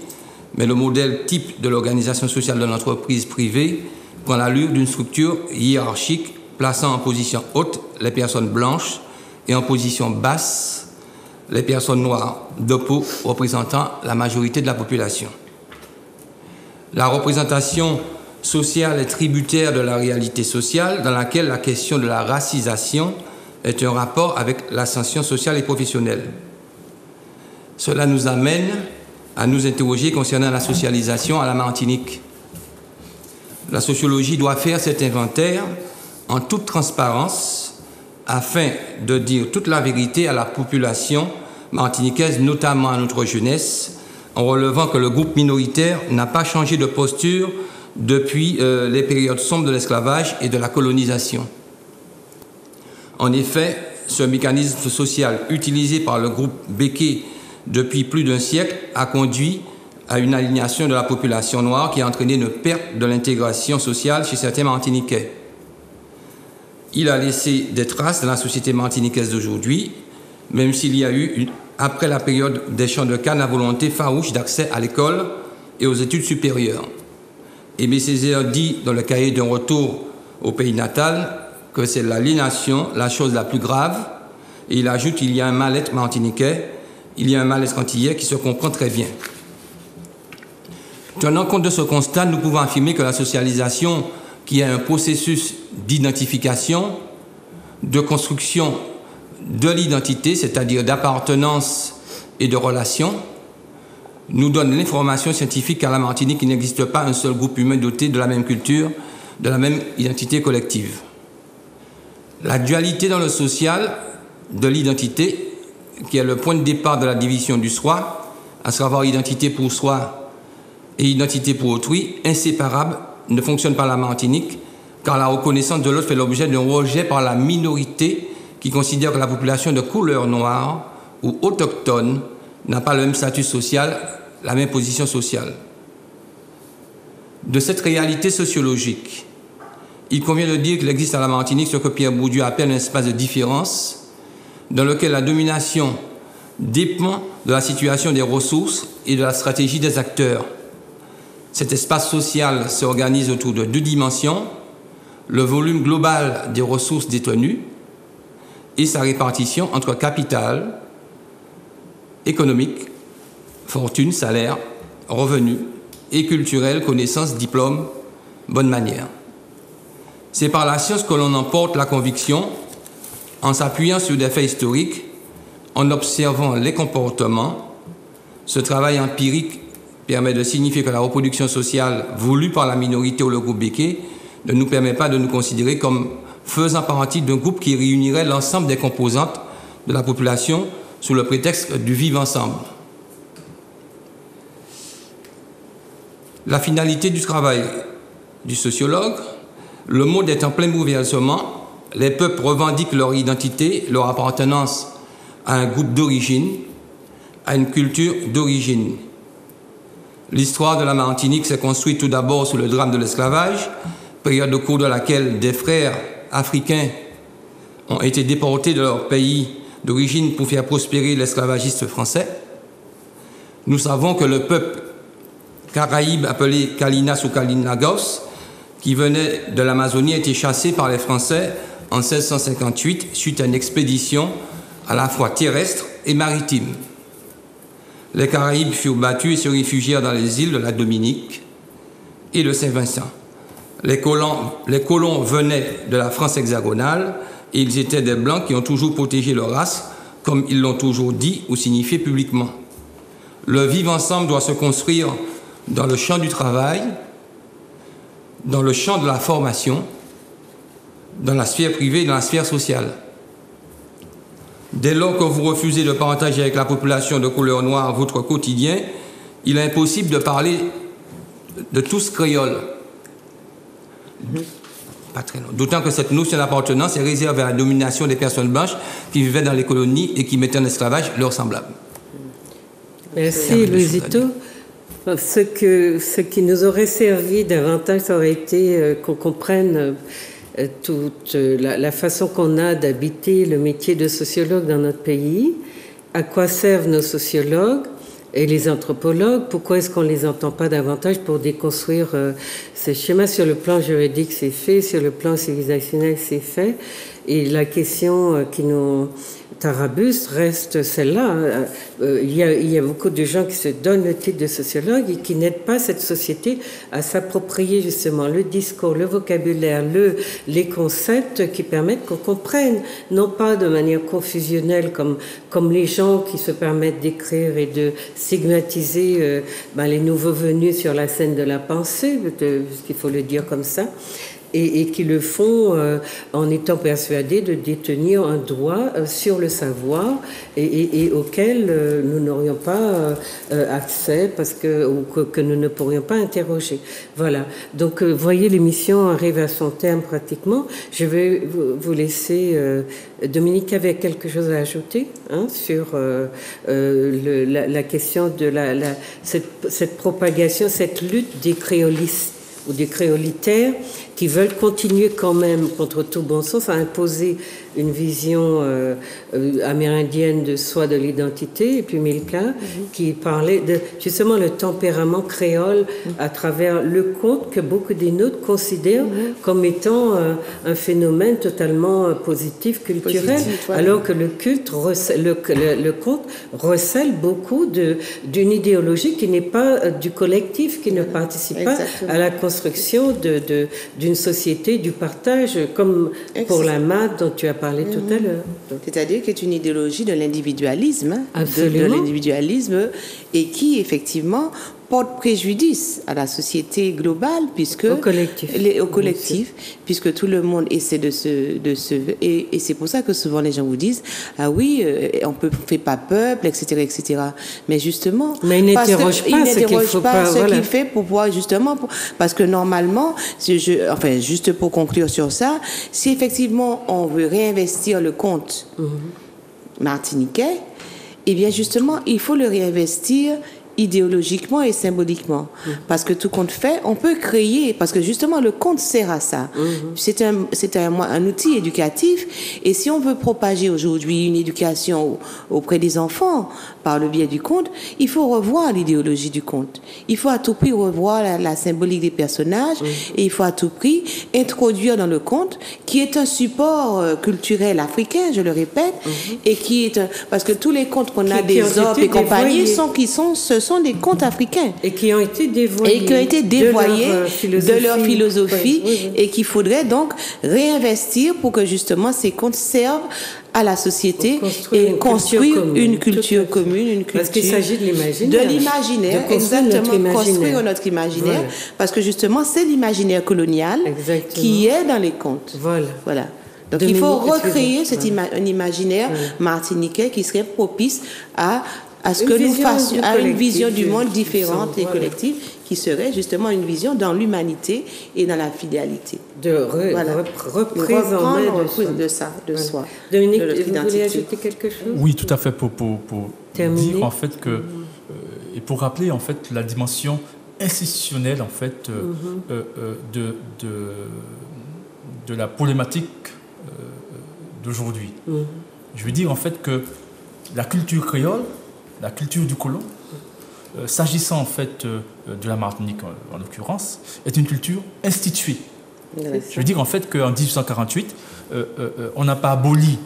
mais le modèle type de l'organisation sociale de l'entreprise privée prend l'allure d'une structure hiérarchique plaçant en position haute les personnes blanches et en position basse les personnes noires de peau représentant la majorité de la population. La représentation sociale est tributaire de la réalité sociale dans laquelle la question de la racisation est un rapport avec l'ascension sociale et professionnelle. Cela nous amène à nous interroger concernant la socialisation à la Martinique. La sociologie doit faire cet inventaire en toute transparence afin de dire toute la vérité à la population martiniquaise, notamment à notre jeunesse, en relevant que le groupe minoritaire n'a pas changé de posture depuis les périodes sombres de l'esclavage et de la colonisation. En effet, ce mécanisme social utilisé par le groupe Béké depuis plus d'un siècle a conduit à une aliénation de la population noire qui a entraîné une perte de l'intégration sociale chez certains Martiniquais. Il a laissé des traces dans la société martiniquaise d'aujourd'hui, même s'il y a eu, après la période des champs de canne, la volonté farouche d'accès à l'école et aux études supérieures. Aimé Césaire dit dans le cahier d'un retour au pays natal que c'est l'aliénation la chose la plus grave, et il ajoute qu'il y a un mal-être martiniquais, il y a un mal-être antillais qui se comprend très bien. Tenant compte de ce constat, nous pouvons affirmer que la socialisation, qui est un processus d'identification, de construction de l'identité, c'est-à-dire d'appartenance et de relation, nous donne l'information scientifique qu'à la Martinique, il n'existe pas un seul groupe humain doté de la même culture, de la même identité collective. La dualité dans le social de l'identité, qui est le point de départ de la division du soi, à savoir identité pour soi et identité pour autrui, inséparables, ne fonctionne pas à la Martinique, car la reconnaissance de l'autre fait l'objet d'un rejet par la minorité qui considère que la population de couleur noire ou autochtone n'a pas le même statut social, la même position sociale. De cette réalité sociologique, il convient de dire qu'il existe à la Martinique ce que Pierre Bourdieu appelle un espace de différence dans lequel la domination dépend de la situation des ressources et de la stratégie des acteurs. Cet espace social s'organise autour de deux dimensions, le volume global des ressources détenues et sa répartition entre capital, économique, fortune, salaire, revenus et culturel, connaissances, diplômes, bonne manière. C'est par la science que l'on emporte la conviction, en s'appuyant sur des faits historiques, en observant les comportements. Ce travail empirique permet de signifier que la reproduction sociale voulue par la minorité ou le groupe Béké ne nous permet pas de nous considérer comme faisant partie d'un groupe qui réunirait l'ensemble des composantes de la population sous le prétexte du vivre ensemble. La finalité du travail du sociologue, le monde est en plein bouleversement, les peuples revendiquent leur identité, leur appartenance à un groupe d'origine, à une culture d'origine. L'histoire de la Martinique s'est construite tout d'abord sous le drame de l'esclavage, période au cours de laquelle des frères africains ont été déportés de leur pays d'origine pour faire prospérer l'esclavagiste français. Nous savons que le peuple caraïbe appelé Kalinas ou Kalinagos, qui venait de l'Amazonie, a été chassé par les Français en 1658 suite à une expédition à la fois terrestre et maritime. Les Caraïbes furent battus et se réfugièrent dans les îles de la Dominique et de Saint-Vincent. Les colons venaient de la France hexagonale et ils étaient des Blancs qui ont toujours protégé leur race, comme ils l'ont toujours dit ou signifié publiquement. Le vivre ensemble doit se construire dans le champ du travail, dans le champ de la formation, dans la sphère privée et dans la sphère sociale. Dès lors que vous refusez de partager avec la population de couleur noire votre quotidien, il est impossible de parler de tous créoles. Pas très long. D'autant que cette notion d'appartenance est réservée à la domination des personnes blanches qui vivaient dans les colonies et qui mettaient en esclavage leurs semblables. Merci, Luisito. Ce qui nous aurait servi davantage, ça aurait été qu'on comprenne toute la façon qu'on a d'habiter le métier de sociologue dans notre pays, à quoi servent nos sociologues et les anthropologues, pourquoi est-ce qu'on ne les entend pas davantage pour déconstruire ces schémas. Sur le plan juridique, c'est fait, sur le plan civilisationnel, c'est fait. Et la question qui nous tarabuste reste celle-là. Il y a beaucoup de gens qui se donnent le titre de sociologue et qui n'aident pas cette société à s'approprier justement le discours, le vocabulaire, les concepts qui permettent qu'on comprenne, non pas de manière confusionnelle comme les gens qui se permettent d'écrire et de stigmatiser les nouveaux venus sur la scène de la pensée, qu'il faut le dire comme ça. et qui le font en étant persuadés de détenir un droit sur le savoir et auquel nous n'aurions pas accès ou que nous ne pourrions pas interroger. Voilà. Donc, voyez, l'émission arrive à son terme pratiquement. Je vais vous laisser... Dominique avait quelque chose à ajouter sur la question de cette propagation, cette lutte des créolistes ou des créolitaires qui veulent continuer quand même, contre tout bon sens, à imposer une vision amérindienne de soi, de l'identité. Et puis Milka, qui parlait de justement le tempérament créole à travers le conte que beaucoup des nôtres considèrent comme étant un phénomène totalement positif, culturel, alors que le conte recèle beaucoup d'une idéologie qui n'est pas du collectif, qui ne participe pas à la construction d'une société du partage, comme pour la MAD dont tu as parlé tout à l'heure. C'est-à-dire qu'il y a une idéologie de l'individualisme, de l'individualisme, et qui effectivement porte préjudice à la société globale, puisque au collectif, puisque tout le monde essaie de se et c'est pour ça que souvent les gens vous disent ah oui, on fait pas peuple, etc. Mais justement, mais ils n'interrogent pas ce qu'il fait pour pouvoir justement parce que normalement, juste pour conclure sur ça, si effectivement on veut réinvestir le conte martiniquais, eh bien justement il faut le réinvestir idéologiquement et symboliquement. Parce que tout conte fait, on peut créer, parce que justement le conte sert à ça. C'est un outil éducatif, et si on veut propager aujourd'hui une éducation auprès des enfants par le biais du conte, il faut revoir l'idéologie du conte. Il faut à tout prix revoir la symbolique des personnages, et il faut à tout prix introduire dans le conte, qui est un support culturel africain, je le répète, et qui est parce que tous les contes qu'on a des Orpes et compagnie ce sont des contes africains. Et qui ont été dévoyés. De leur philosophie. Et qu'il faudrait donc réinvestir pour que justement ces contes servent à la société et construire une culture commune, parce qu'il s'agit de l'imaginaire. De l'imaginaire, exactement, construire notre imaginaire. Parce que justement, c'est l'imaginaire colonial qui est dans les contes. Voilà. Donc il faut recréer un imaginaire martiniquais qui serait propice à ce que nous fassions une vision du monde différente et collective, qui serait justement une vision dans l'humanité et dans la fidélité. Représenter de soi. Dominique, vous voulez ajouter quelque chose? Oui, tout à fait, pour dire en fait que et pour rappeler en fait la dimension institutionnelle en fait de la problématique d'aujourd'hui. Je veux dire en fait que la culture créole, la culture du colon, s'agissant en fait de la Martinique en l'occurrence, est une culture instituée. Je veux dire en fait qu'en 1848, on n'a pas aboli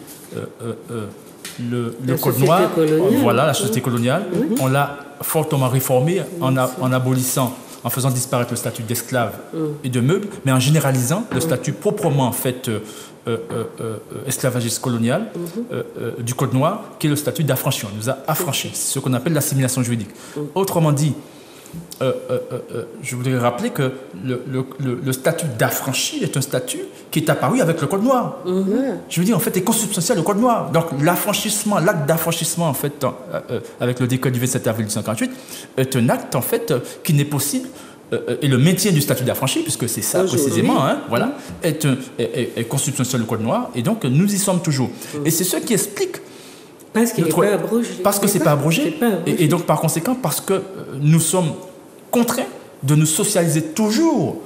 le code noir, la société coloniale, on l'a fortement réformé en abolissant, en faisant disparaître le statut d'esclave et de meuble, mais en généralisant le statut proprement en fait esclavagiste colonial du Code noir, qui est le statut d'affranchi. On nous a affranchis, c'est ce qu'on appelle l'assimilation juridique. Autrement dit, je voudrais rappeler que le statut d'affranchi est un statut qui est apparu avec le Code noir. Je veux dire, en fait, est consubstantiel au Code noir. Donc, l'affranchissement, l'acte d'affranchissement, en fait, avec le décret du 27 avril 1948, est un acte, en fait, qui n'est possible et le maintien du statut d'affranchi, puisque c'est ça précisément, est consubstantiel au Code noir, et donc nous y sommes toujours. Et c'est ce qui explique parce qu'il n'est pas abrogé. Parce que c'est pas abrogé. Et donc par conséquent, parce que nous sommes contraints de nous socialiser toujours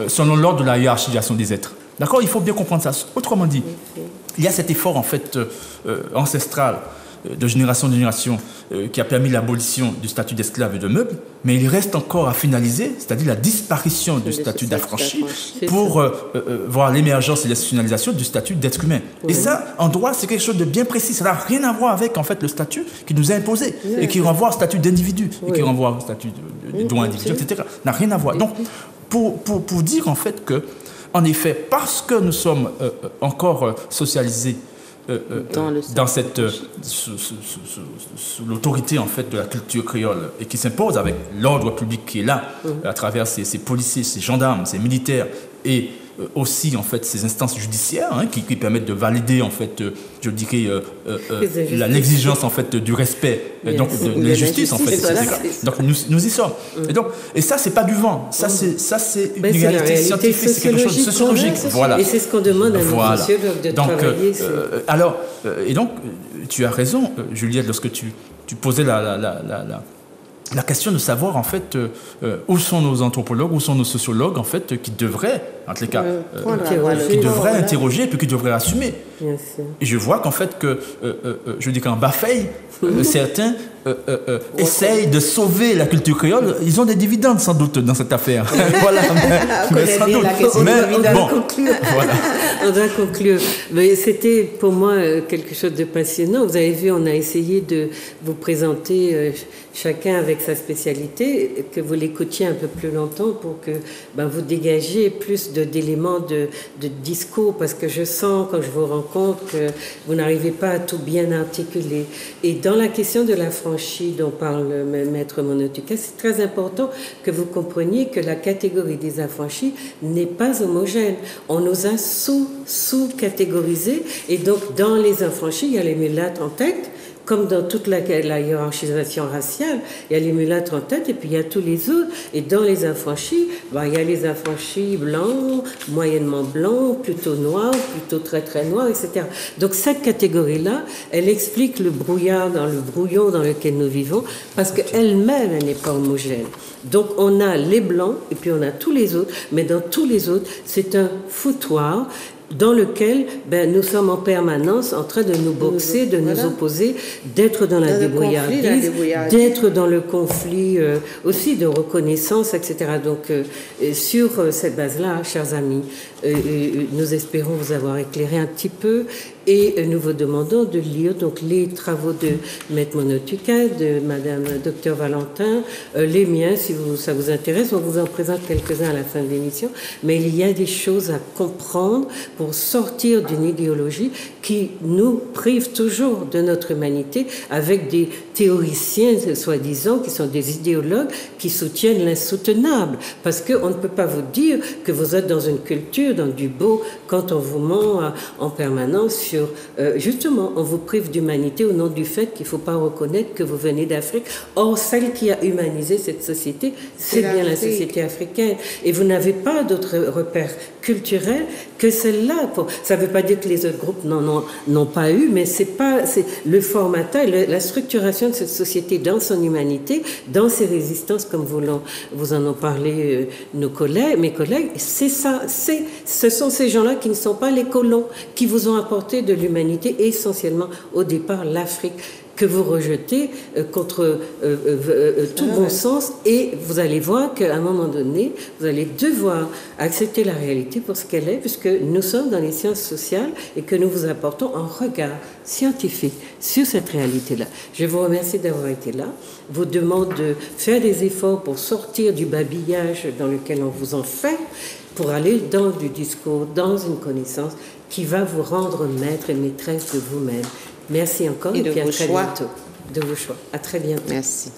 selon l'ordre de la hiérarchisation des êtres. D'accord ? Il faut bien comprendre ça. Autrement dit, il y a cet effort en fait ancestral de génération en génération qui a permis l'abolition du statut d'esclave et de meuble, mais il reste encore à finaliser, c'est-à-dire la disparition du statut d'affranchi pour voir l'émergence et l'institutionnalisation du statut d'être humain. Et ça, en droit, c'est quelque chose de bien précis. Ça n'a rien à voir avec en fait le statut qui nous a imposé et qui renvoie au statut d'individu et qui renvoie au statut de droit individuel, etc. N'a rien à voir. Donc, pour dire en fait que, en effet, parce que nous sommes encore socialisés dans cette sous l'autorité en fait de la culture créole et qui s'impose avec l'ordre public qui est là à travers ces policiers, ces gendarmes, ces militaires et aussi en fait ces instances judiciaires qui permettent de valider en fait je dirais l'exigence en fait du respect donc de la justice en fait donc nous y sommes et ça c'est pas du vent, ça c'est une réalité scientifique, c'est quelque chose de sociologique, voilà, et c'est ce qu'on demande à nos sociologues de travailler alors et donc tu as raison Juliette lorsque tu posais la question de savoir en fait où sont nos anthropologues, où sont nos sociologues en fait qui devraient, en tous les cas, qui devraient interroger et puis qui devraient assumer. Et je vois qu'en fait que je dis qu'en Bafeil, certains essayent de sauver la culture créole. Ils ont des dividendes sans doute dans cette affaire. Voilà, mais sans doute. Mais bon, voilà. On doit conclure. Mais c'était pour moi quelque chose de passionnant. Vous avez vu, on a essayé de vous présenter chacun avec sa spécialité, que vous l'écoutiez un peu plus longtemps pour que vous dégagiez plus d'éléments de discours, parce que je sens quand je vous rencontre que vous n'arrivez pas à tout bien articuler. Et dans la question de l'affranchi dont parle Maître Monotuka, c'est très important que vous compreniez que la catégorie des affranchis n'est pas homogène. On nous a sous-catégorisés, et donc dans les affranchis, il y a les mulâtres en tête, comme dans toute la hiérarchisation raciale, il y a les mulâtres en tête et puis il y a tous les autres. Et dans les affranchis, il y a les affranchis blancs, moyennement blancs, plutôt noirs, plutôt très très noirs, etc. Donc cette catégorie-là, elle explique le brouillard, le brouillon dans lequel nous vivons, parce qu'elle-même, elle n'est pas homogène. Donc on a les blancs et puis on a tous les autres, mais dans tous les autres, c'est un foutoir dans lequel nous sommes en permanence en train de nous boxer, de nous opposer, d'être dans la débrouillardise, d'être dans le conflit aussi de reconnaissance, etc. Donc sur cette base-là, chers amis, nous espérons vous avoir éclairé un petit peu et nous vous demandons de lire donc les travaux de Maître Monotuka, de Madame Dr Valentin, les miens si ça vous intéresse. On vous en présente quelques-uns à la fin de l'émission, mais il y a des choses à comprendre pour sortir d'une idéologie qui nous prive toujours de notre humanité, avec des théoriciens soi-disant qui sont des idéologues qui soutiennent l'insoutenable, parce qu'on ne peut pas vous dire que vous êtes dans une culture, dans du beau, quand on vous ment en permanence sur justement on vous prive d'humanité au nom du fait qu'il ne faut pas reconnaître que vous venez d'Afrique. Or celle qui a humanisé cette société, c'est bien la société africaine, et vous n'avez pas d'autres repères culturels que celle-là. Ça ne veut pas dire que les autres groupes n'ont pas eu, mais c'est le formatage, la structuration de cette société dans son humanité, dans ses résistances, comme vous en ont parlé mes collègues, c'est ça. Ce sont ces gens-là qui ne sont pas les colons, qui vous ont apporté de l'humanité, essentiellement au départ l'Afrique, que vous rejetez contre tout bon sens, et vous allez voir qu'à un moment donné, vous allez devoir accepter la réalité pour ce qu'elle est, puisque nous sommes dans les sciences sociales et que nous vous apportons un regard scientifique sur cette réalité-là. Je vous remercie d'avoir été là. Vous demande de faire des efforts pour sortir du babillage dans lequel on vous enferme, pour aller dans du discours, dans une connaissance qui va vous rendre maître et maîtresse de vous-même. Merci encore et puis à très bientôt. De vos choix. À très bientôt. Merci.